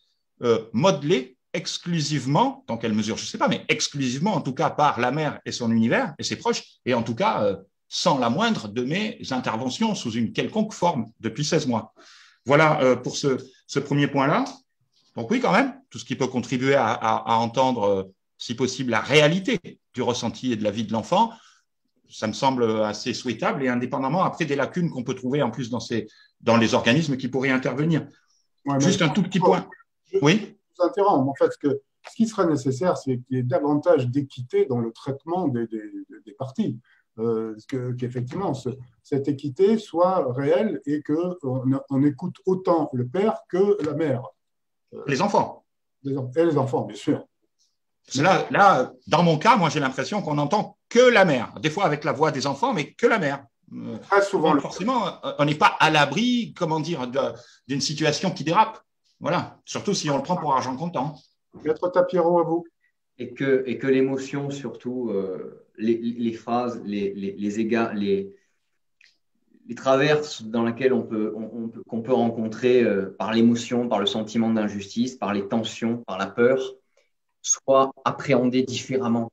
modelée exclusivement, dans quelle mesure, je ne sais pas, mais exclusivement, en tout cas, par la mère et son univers et ses proches, et en tout cas, sans la moindre de mes interventions sous une quelconque forme depuis 16 mois. Voilà pour ce premier point-là. Donc oui, quand même, tout ce qui peut contribuer à entendre si possible, la réalité du ressenti et de la vie de l'enfant, ça me semble assez souhaitable, et indépendamment après des lacunes qu'on peut trouver en plus dans les organismes qui pourraient intervenir. Ouais, juste un tout petit point. Oui. Je vous interromps. En fait, ce qui serait nécessaire, c'est qu'il y ait davantage d'équité dans le traitement des parties. Qu'effectivement, cette équité soit réelle et qu'on écoute autant le père que la mère. Les enfants. Et les enfants, bien sûr. Là, dans mon cas, moi, j'ai l'impression qu'on n'entend que la mère. Des fois avec la voix des enfants, mais que la mère. Très souvent. Donc, forcément, on n'est pas à l'abri, comment dire, d'une situation qui dérape. Voilà. Surtout si on le prend pour argent comptant. Maître Tapiro, à vous. Et que l'émotion, surtout, les phrases, les traverses dans lesquelles qu'on peut rencontrer par l'émotion, par le sentiment d'injustice, par les tensions, par la peur, soient appréhendées différemment.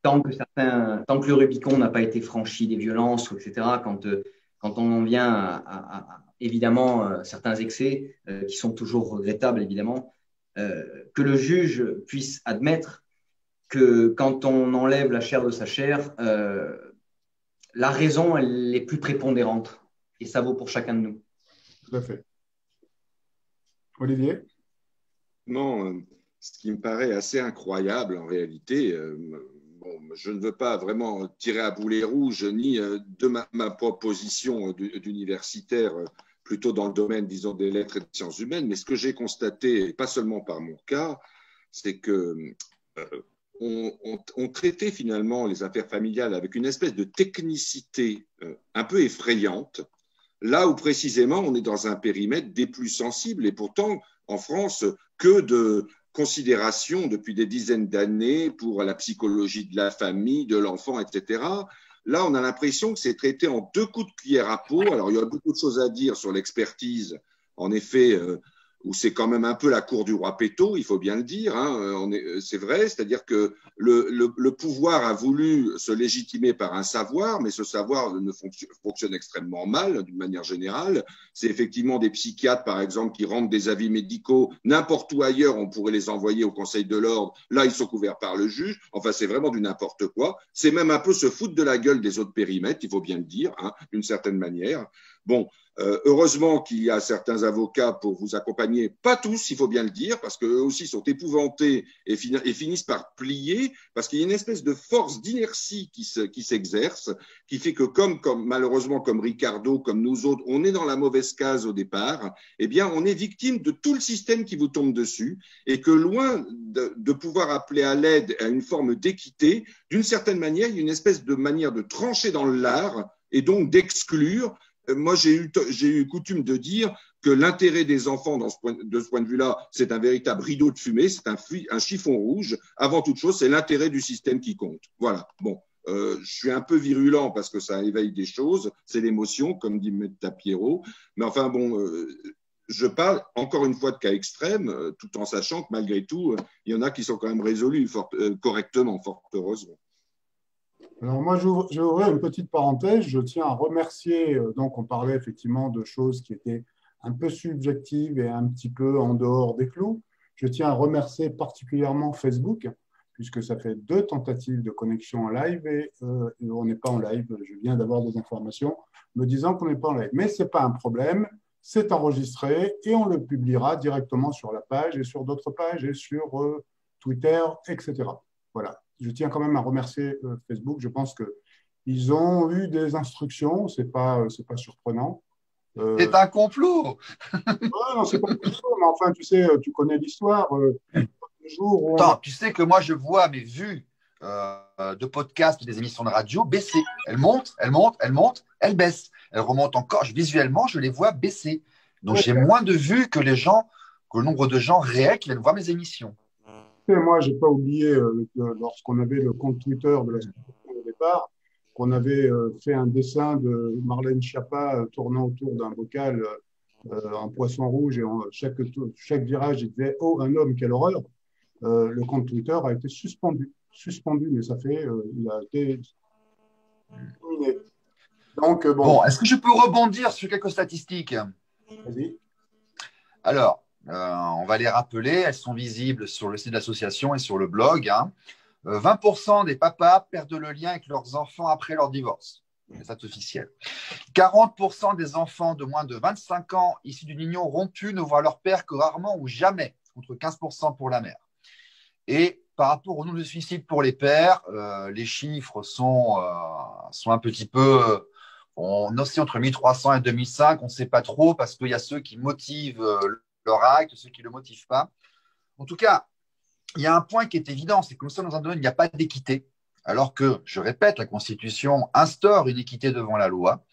Tant que le Rubicon n'a pas été franchi des violences, etc., quand on en vient à évidemment certains excès qui sont toujours regrettables, évidemment, que le juge puisse admettre que quand on enlève la chair de sa chair, la raison, elle est plus prépondérante. Et ça vaut pour chacun de nous. Tout à fait. Olivier? Non, ce qui me paraît assez incroyable en réalité, je ne veux pas vraiment tirer à boulet rouge ni de ma proposition d'universitaire, plutôt dans le domaine, disons, des lettres et des sciences humaines, mais ce que j'ai constaté, pas seulement par mon cas, c'est que on traitait finalement les affaires familiales avec une espèce de technicité un peu effrayante, là où précisément on est dans un périmètre des plus sensibles, et pourtant en France, que de considération depuis des dizaines d'années pour la psychologie de la famille, de l'enfant, etc. Là, on a l'impression que c'est traité en 2 coups de cuillère à peau. Alors, il y a beaucoup de choses à dire sur l'expertise. En effet, où c'est quand même un peu la cour du roi Péto, il faut bien le dire, hein, c'est vrai, c'est-à-dire que le pouvoir a voulu se légitimer par un savoir, mais ce savoir fonctionne extrêmement mal d'une manière générale. C'est effectivement des psychiatres, par exemple, qui rendent des avis médicaux n'importe où ailleurs, on pourrait les envoyer au Conseil de l'ordre, là ils sont couverts par le juge, enfin c'est vraiment du n'importe quoi. C'est même un peu se foutre de la gueule des autres périmètres, il faut bien le dire, hein, d'une certaine manière. Bon, heureusement qu'il y a certains avocats pour vous accompagner, pas tous, il faut bien le dire, parce qu'eux aussi sont épouvantés et finissent par plier, parce qu'il y a une espèce de force d'inertie qui s'exerce, qui fait que malheureusement comme Ricardo, comme nous autres, on est dans la mauvaise case au départ, eh bien on est victime de tout le système qui vous tombe dessus, et que loin de pouvoir appeler à l'aide, à une forme d'équité, d'une certaine manière, il y a une espèce de manière de trancher dans le lard, et donc d'exclure. Moi, j'ai eu coutume de dire que l'intérêt des enfants de ce point de vue-là, c'est un véritable rideau de fumée, c'est un chiffon rouge. Avant toute chose, c'est l'intérêt du système qui compte. Voilà. Bon, je suis un peu virulent parce que ça éveille des choses, c'est l'émotion, comme dit M. Tapiero. Mais enfin, bon, je parle encore une fois de cas extrêmes, tout en sachant que malgré tout, il y en a qui sont quand même résolus correctement, fort heureusement. Alors moi, je vais ouvrir une petite parenthèse. Je tiens à remercier, donc on parlait effectivement de choses qui étaient un peu subjectives et un petit peu en dehors des clous. Je tiens à remercier particulièrement Facebook, puisque ça fait 2 tentatives de connexion en live et on n'est pas en live. Je viens d'avoir des informations me disant qu'on n'est pas en live. Mais ce n'est pas un problème, c'est enregistré et on le publiera directement sur la page et sur d'autres pages et sur Twitter, etc. Voilà. Je tiens quand même à remercier Facebook. Je pense qu'ils ont eu des instructions. Ce n'est pas surprenant. C'est un complot. Non, ce n'est pas un complot, mais enfin, tu sais, tu connais l'histoire. Attends, tu sais que moi, je vois mes vues de podcasts, des émissions de radio baisser. Elles montent, elles baissent. Elles remontent encore. Visuellement, je les vois baisser. Donc, j'ai moins de vues que le nombre de gens réels qui viennent voir mes émissions. Moi, je n'ai pas oublié, lorsqu'on avait le compte Twitter de l'association au départ, qu'on avait fait un dessin de Marlène Schiappa tournant autour d'un bocal en poisson rouge et chaque virage, il disait « Oh, un homme, quelle horreur !» Le compte Twitter a été suspendu, mais ça fait, il a été terminé. Donc, bon, est-ce que je peux rebondir sur quelques statistiques? Vas-y. Alors, on va les rappeler, elles sont visibles sur le site de l'association et sur le blog. 20% des papas perdent le lien avec leurs enfants après leur divorce. C'est officiel. 40% des enfants de moins de 25 ans issus d'une union rompue ne voient leur père que rarement ou jamais, contre 15% pour la mère. Et par rapport au nombre de suicides pour les pères, les chiffres sont un petit peu… On oscille entre 1300 et 2005, on ne sait pas trop parce qu'il y a ceux qui motivent leur acte, ceux qui ne le motivent pas. En tout cas, il y a un point qui est évident, c'est que nous sommes dans un domaine où il n'y a pas d'équité, alors que, je répète, la Constitution instaure une équité devant la loi.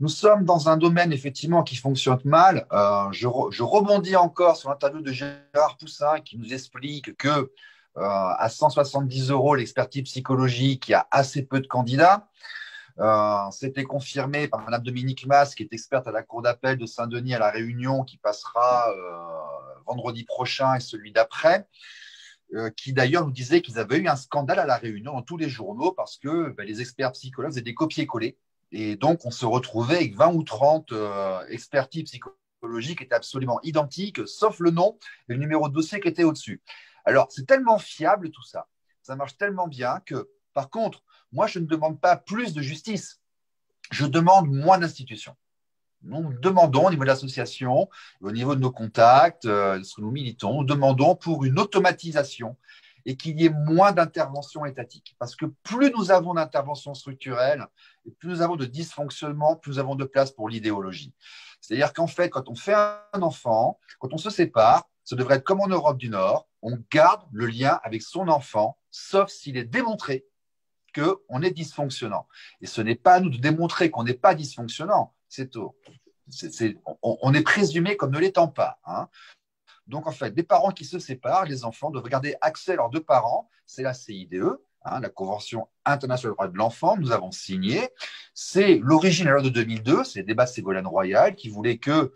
Nous sommes dans un domaine, effectivement, qui fonctionne mal. Je rebondis encore sur l'interview de Gérard Poussin qui nous explique que à 170 € l'expertise psychologique, il y a assez peu de candidats. C'était confirmé par Mme Dominique Mas, qui est experte à la Cour d'appel de Saint-Denis à La Réunion, qui passera vendredi prochain et celui d'après, qui d'ailleurs nous disait qu'ils avaient eu un scandale à La Réunion dans tous les journaux parce que les experts psychologues faisaient des copier-coller. Et donc, on se retrouvait avec 20 ou 30 expertises psychologiques qui étaient absolument identiques, sauf le nom et le numéro de dossier qui était au-dessus. Alors, c'est tellement fiable tout ça, ça marche tellement bien que, par contre, moi, je ne demande pas plus de justice, je demande moins d'institutions. Nous demandons au niveau de l'association, au niveau de nos contacts, ce que nous militons, nous demandons pour une automatisation et qu'il y ait moins d'intervention étatique. Parce que plus nous avons d'intervention structurelle, et plus nous avons de dysfonctionnement, plus nous avons de place pour l'idéologie. C'est-à-dire qu'en fait, quand on fait un enfant, quand on se sépare, ça devrait être comme en Europe du Nord, on garde le lien avec son enfant, sauf s'il est démontré qu'on est dysfonctionnant. Et ce n'est pas à nous de démontrer qu'on n'est pas dysfonctionnant, on est présumé comme ne l'étant pas. Donc, en fait, des parents qui se séparent, les enfants doivent garder accès à leurs 2 parents. C'est la CIDE, la Convention internationale des droits de l'enfant, nous avons signé. C'est l'origine de la loi de 2002, c'est le débat Ségolène Royal qui voulait que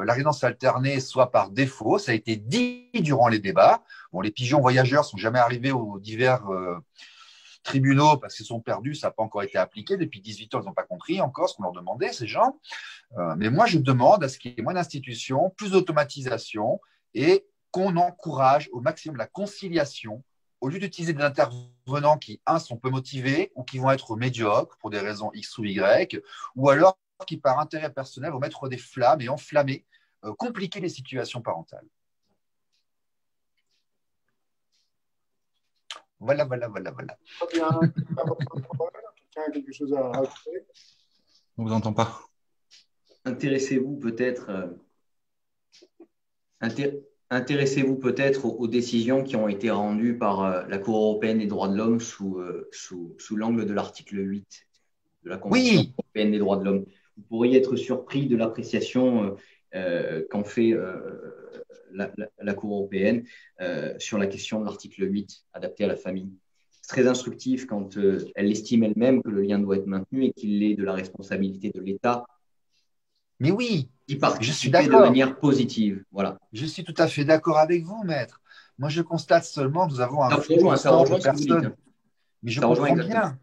la résidence alternée soit par défaut. Ça a été dit durant les débats. Bon, les pigeons voyageurs ne sont jamais arrivés aux divers tribunaux parce qu'ils sont perdus. Ça n'a pas encore été appliqué. Depuis 18 ans, ils n'ont pas compris encore ce qu'on leur demandait, ces gens. Mais moi, je demande à ce qu'il y ait moins d'institutions, plus d'automatisation et qu'on encourage au maximum la conciliation au lieu d'utiliser des intervenants qui, sont peu motivés ou qui vont être médiocres pour des raisons X ou Y, ou alors qui, par intérêt personnel, vont mettre des flammes et enflammer, compliquer les situations parentales. Voilà. Très bien. Quelqu'un a quelque chose à rajouter? On ne vous entend pas. Intéressez-vous peut-être aux décisions qui ont été rendues par la Cour européenne des droits de l'homme sous l'angle de l'article 8 de la Convention européenne des droits de l'homme. Vous pourriez être surpris de l'appréciation qu'en fait la Cour européenne sur la question de l'article 8 adapté à la famille. C'est très instructif quand elle estime elle-même que le lien doit être maintenu et qu'il est de la responsabilité de l'État. Mais oui, je suis d'accord. De manière positive. Voilà. Je suis tout à fait d'accord avec vous, maître. Moi, je constate seulement que nous avons un flux constant de personnes. Mais je comprends bien.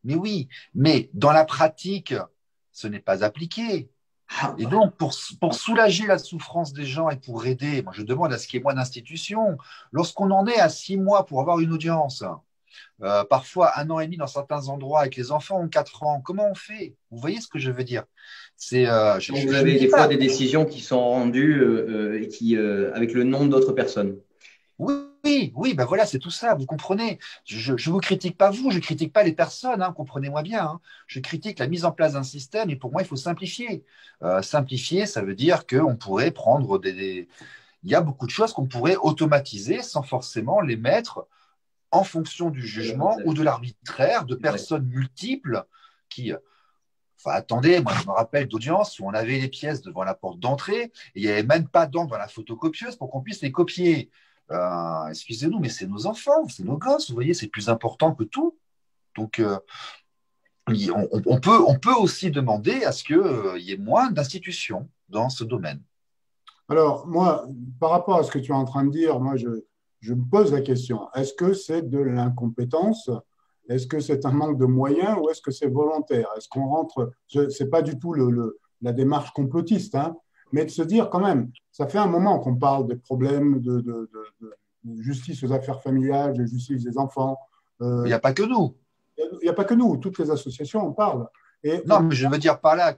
Mais oui, mais dans la pratique, ce n'est pas appliqué. Et donc, pour soulager la souffrance des gens et pour aider, moi, je demande à ce qu'il y ait moins d'institutions. Lorsqu'on en est à 6 mois pour avoir une audience, parfois 1 an et demi dans certains endroits, et que les enfants ont 4 ans, comment on fait? Vous voyez ce que je veux dire? Vous avez des fois des décisions qui sont rendues avec le nom d'autres personnes. Oui, ben voilà, c'est tout ça, vous comprenez. Je ne vous critique pas vous, je ne critique pas les personnes, comprenez-moi bien. Je critique la mise en place d'un système et pour moi, il faut simplifier. Simplifier, ça veut dire qu'on pourrait prendre il y a beaucoup de choses qu'on pourrait automatiser sans forcément les mettre en fonction du jugement ou de l'arbitraire de personnes multiples qui… Enfin, attendez, moi je me rappelle d'audience où on avait les pièces devant la porte d'entrée et il n'y avait même pas d'encre dans la photocopieuse pour qu'on puisse les copier. Excusez-nous, mais c'est nos enfants, c'est nos gosses, vous voyez, c'est plus important que tout. Donc, on peut aussi demander à ce qu'il y ait moins d'institutions dans ce domaine. Alors, moi, par rapport à ce que tu es en train de dire, moi, je me pose la question, est-ce que c'est de l'incompétence? Est-ce que c'est un manque de moyens ou est-ce que c'est volontaire? Est-ce qu'on rentre… Ce n'est pas du tout la démarche complotiste, mais de se dire quand même, ça fait un moment qu'on parle des problèmes de justice aux affaires familiales, de justice des enfants. Il n'y a pas que nous. Il n'y a pas que nous, toutes les associations en parlent. Non, mais je veux dire par là,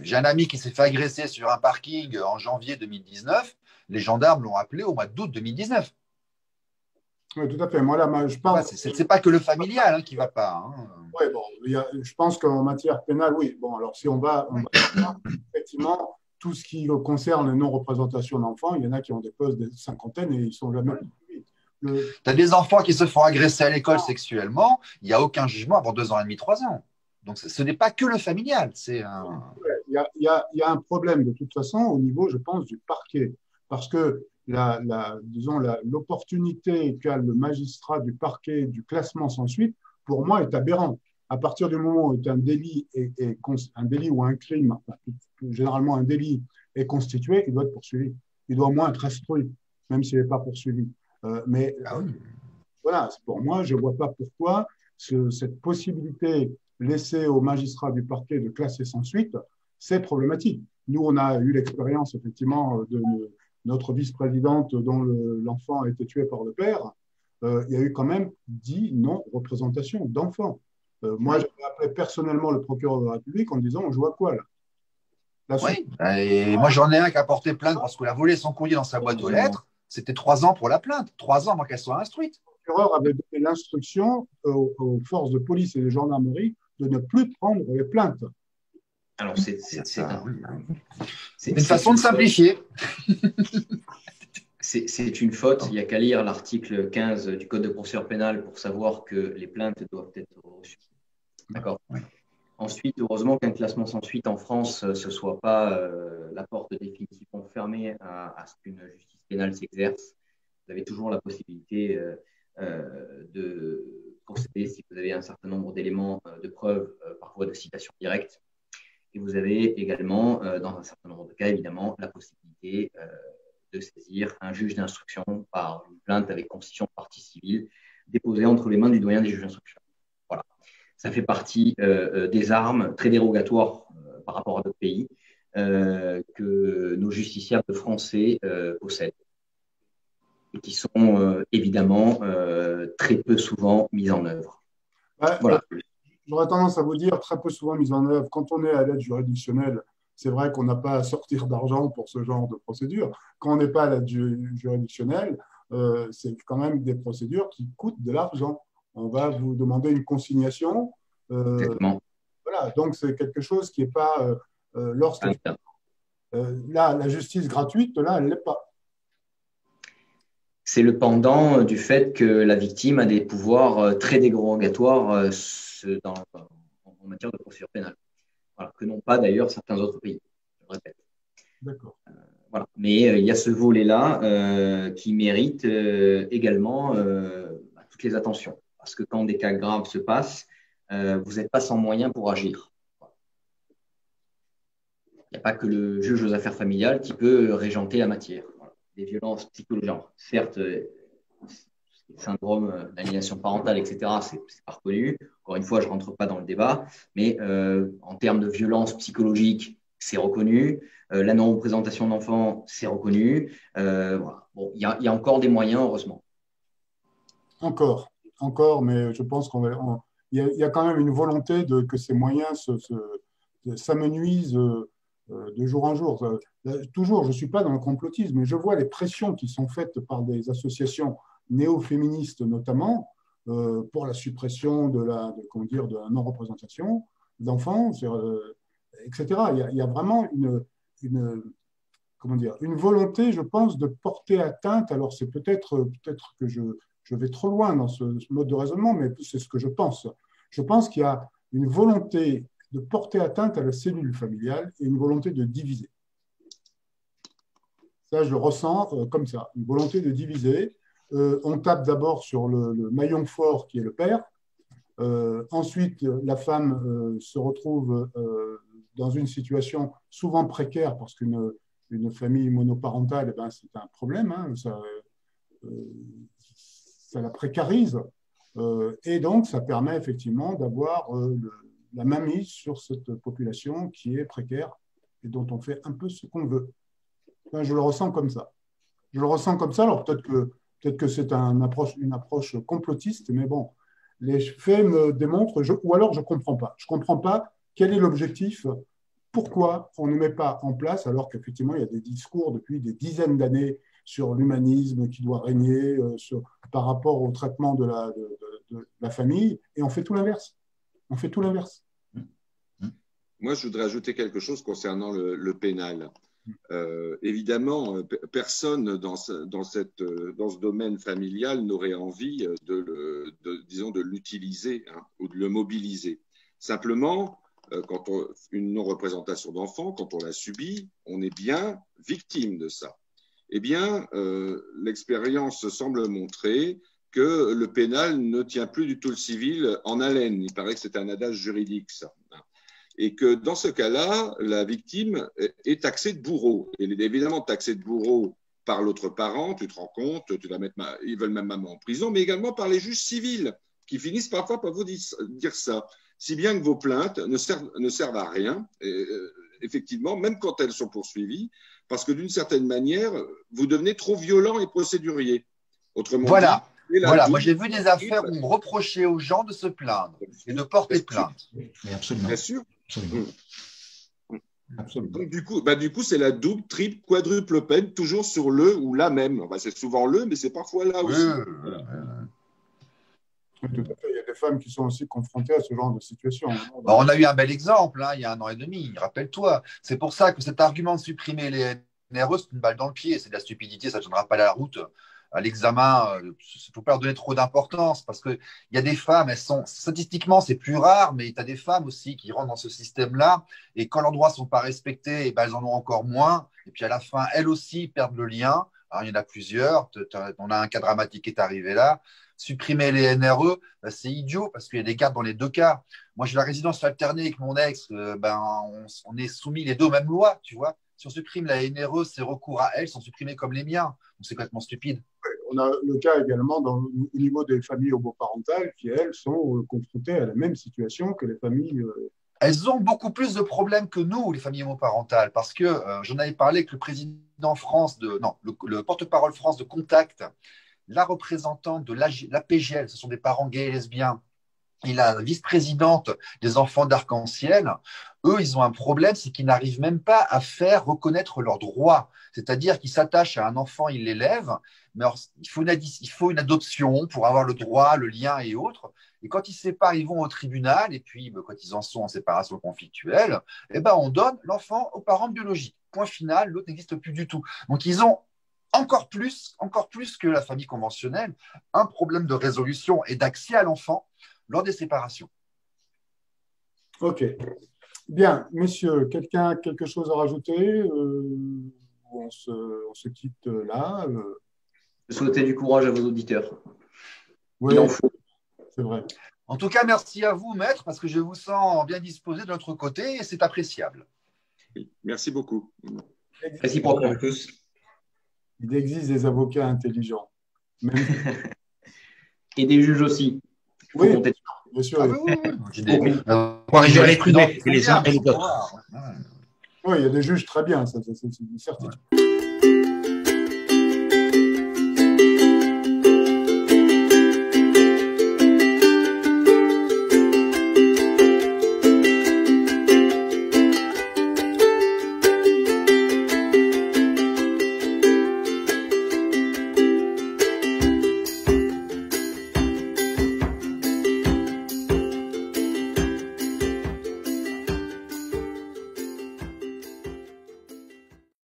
j'ai un ami qui s'est fait agresser sur un parking en janvier 2019. Les gendarmes l'ont appelé au mois d'août 2019. Oui, tout à fait. Moi, là, je pense… c'est pas que le familial qui ne va pas. Oui, bon, je pense qu'en matière pénale, oui. Bon, alors si on va effectivement, tout ce qui concerne la non-représentation d'enfants, il y en a qui ont des postes de cinquantaine et ils ne sont jamais poursuivis. Tu as des enfants qui se font agresser à l'école sexuellement, il n'y a aucun jugement avant 2 ans et demi, 3 ans. Donc, ce n'est pas que le familial. Il y a un problème de toute façon au niveau, je pense, du parquet. Parce que l'opportunité qu'a le magistrat du parquet du classement sans suite, pour moi, est aberrant. À partir du moment où un délit ou un crime, généralement un délit, est constitué, il doit être poursuivi. Il doit au moins être instruit, même s'il n'est pas poursuivi. Voilà, pour moi, je ne vois pas pourquoi cette possibilité laissée au magistrat du parquet de classer sans suite, c'est problématique. Nous, on a eu l'expérience, effectivement, de notre vice-présidente dont l'enfant a été tué par le père. Il y a eu quand même 10 non-représentations d'enfants. Moi, j'ai appelé personnellement le procureur de la République en disant, on joue à quoi là? Oui, et moi j'en ai un qui a porté plainte parce qu'il a volé son courrier dans sa boîte aux lettres. C'était 3 ans pour la plainte, 3 ans avant qu'elle soit instruite. Le procureur avait donné l'instruction aux forces de police et de gendarmerie de ne plus prendre les plaintes. Alors, c'est une façon de simplifier. C'est une faute. Il n'y a qu'à lire l'article 15 du Code de procédure pénale pour savoir que les plaintes doivent être reçues. D'accord. Oui. Ensuite, heureusement qu'un classement sans suite en France, ce ne soit pas la porte définitivement fermée à ce qu'une justice pénale s'exerce. Vous avez toujours la possibilité de procéder si vous avez un certain nombre d'éléments de preuve par voie de citation directe. Et vous avez également, dans un certain nombre de cas, évidemment, la possibilité de saisir un juge d'instruction par une plainte avec constitution de partie civile déposée entre les mains du doyen des juges d'instruction. Voilà. Ça fait partie des armes très dérogatoires par rapport à d'autres pays que nos justiciables français possèdent et qui sont évidemment très peu souvent mises en œuvre. Voilà. J'aurais tendance à vous dire très peu souvent mise en œuvre. Quand on est à l'aide juridictionnelle, c'est vrai qu'on n'a pas à sortir d'argent pour ce genre de procédure. Quand on n'est pas à l'aide juridictionnelle, c'est quand même des procédures qui coûtent de l'argent. On va vous demander une consignation. Voilà, donc c'est quelque chose qui n'est pas lorsque là, la justice gratuite, là, elle ne l'est pas. C'est le pendant du fait que la victime a des pouvoirs très dérogatoires en matière de procédure pénale, voilà, que n'ont pas d'ailleurs certains autres pays, je le répète. D'accord. Voilà. Mais il y a ce volet-là qui mérite également toutes les attentions. Parce que quand des cas graves se passent, vous n'êtes pas sans moyens pour agir. Il n'y a pas que le juge aux affaires familiales qui peut régenter la matière. Voilà. Des violences psychologiques, certes, syndrome d'aliénation parentale, etc., c'est pas reconnu. Encore une fois, je ne rentre pas dans le débat, mais en termes de violence psychologique, c'est reconnu. La non-représentation d'enfants, c'est reconnu. Voilà. Bon, il y a encore des moyens, heureusement. Encore, mais je pense qu'il y a quand même une volonté que ces moyens s'amenuisent de jour en jour. Toujours, je ne suis pas dans le complotisme, mais je vois les pressions qui sont faites par des associations néo-féministes notamment pour la suppression de la non-représentation d'enfants, etc. Il y a vraiment une volonté, je pense, de porter atteinte. Alors, c'est peut-être que je vais trop loin dans ce mode de raisonnement, mais c'est ce que je pense. Je pense qu'il y a une volonté de porter atteinte à la cellule familiale et une volonté de diviser. Ça, je le ressens comme ça, une volonté de diviser. On tape d'abord sur le maillon fort qui est le père. Ensuite, la femme se retrouve dans une situation souvent précaire parce qu'une famille monoparentale, eh ben, c'est un problème, hein, ça la précarise. Et donc, ça permet effectivement d'avoir la mainmise sur cette population qui est précaire et dont on fait un peu ce qu'on veut. Enfin, je le ressens comme ça. Alors peut-être que c'est une approche complotiste, mais bon, les faits me démontrent, ou alors je ne comprends pas. Je ne comprends pas quel est l'objectif, pourquoi on ne met pas en place, alors qu'effectivement, il y a des discours depuis des dizaines d'années sur l'humanisme qui doit régner par rapport au traitement de la famille, et on fait tout l'inverse. Moi, je voudrais ajouter quelque chose concernant le pénal. Évidemment, personne dans ce domaine familial n'aurait envie de l'utiliser, hein, ou de le mobiliser. Simplement, quand une non-représentation d'enfant, quand on la subit, on est bien victime de ça. Eh bien, l'expérience semble montrer que le pénal ne tient plus du tout le civil en haleine. Il paraît que c'est un adage juridique, ça. Et que dans ce cas-là, la victime est taxée de bourreau. Elle est évidemment taxée de bourreau par l'autre parent, tu te rends compte, ils veulent même maman en prison, mais également par les juges civils, qui finissent parfois par vous dire ça. Si bien que vos plaintes ne servent à rien, effectivement, même quand elles sont poursuivies, parce que d'une certaine manière, vous devenez trop violent et procédurier. Autrement dit, moi j'ai vu des affaires où on reprochait aux gens de se plaindre et de porter plainte. Mais absolument. Bien sûr. Absolument. Absolument. Donc, du coup, c'est la double, triple, quadruple peine, toujours sur le ou la même. Enfin, c'est souvent le, mais c'est parfois là aussi. Voilà. Oui, tout à fait. Il y a des femmes qui sont aussi confrontées à ce genre de situation. Bon, on a eu un bel exemple, hein, il y a 1 an et demi, rappelle-toi. C'est pour ça que cet argument de supprimer les NRE, c'est une balle dans le pied, c'est de la stupidité, ça ne tiendra pas la route à l'examen. Il ne faut pas leur donner trop d'importance parce qu'il y a des femmes, elles sont statistiquement, c'est plus rare, mais tu as des femmes aussi qui rentrent dans ce système-là et quand leurs droits ne sont pas respectés, ben, elles en ont encore moins. Et puis à la fin, elles aussi perdent le lien. Alors, il y en a plusieurs. On a un cas dramatique qui est arrivé là. Supprimer les NRE, c'est idiot parce qu'il y a des cartes dans les deux cas. Moi, j'ai la résidence alternée avec mon ex, on est soumis les deux aux mêmes lois, tu vois. Si on supprime la NRE, ses recours à elle sont supprimés comme les miens. Donc, c'est complètement stupide. On a le cas également au niveau des familles homoparentales qui, elles, sont confrontées à la même situation que les familles. Elles ont beaucoup plus de problèmes que nous, les familles homoparentales, parce que j'en avais parlé avec le président France le porte-parole France de Contact, la représentante de l'APGL, ce sont des parents gays et lesbiens, et la vice-présidente des enfants d'Arc-en-Ciel. Eux, ils ont un problème, c'est qu'ils n'arrivent même pas à faire reconnaître leurs droits. C'est-à-dire qu'ils s'attachent à un enfant, ils l'élèvent, mais alors, il faut une adoption pour avoir le droit, le lien et autres. Et quand ils se séparent, ils vont au tribunal, et puis quand ils en sont en séparation conflictuelle, on donne l'enfant aux parents biologiques. Point final, l'autre n'existe plus du tout. Donc, ils ont encore plus que la famille conventionnelle, un problème de résolution et d'accès à l'enfant lors des séparations. Ok. Bien, messieurs, quelqu'un a quelque chose à rajouter on se quitte là. Je souhaitais du courage à vos auditeurs. Oui, c'est vrai. En tout cas, merci à vous, maître, parce que je vous sens bien disposé de notre côté et c'est appréciable. Merci beaucoup. Réciproquement à tous. Il existe des avocats intelligents. Et des juges aussi. Oui, bien sûr. Pour arriver à les trouver, les uns et les autres. Oui, il y a des juges très bien, ça c'est certain.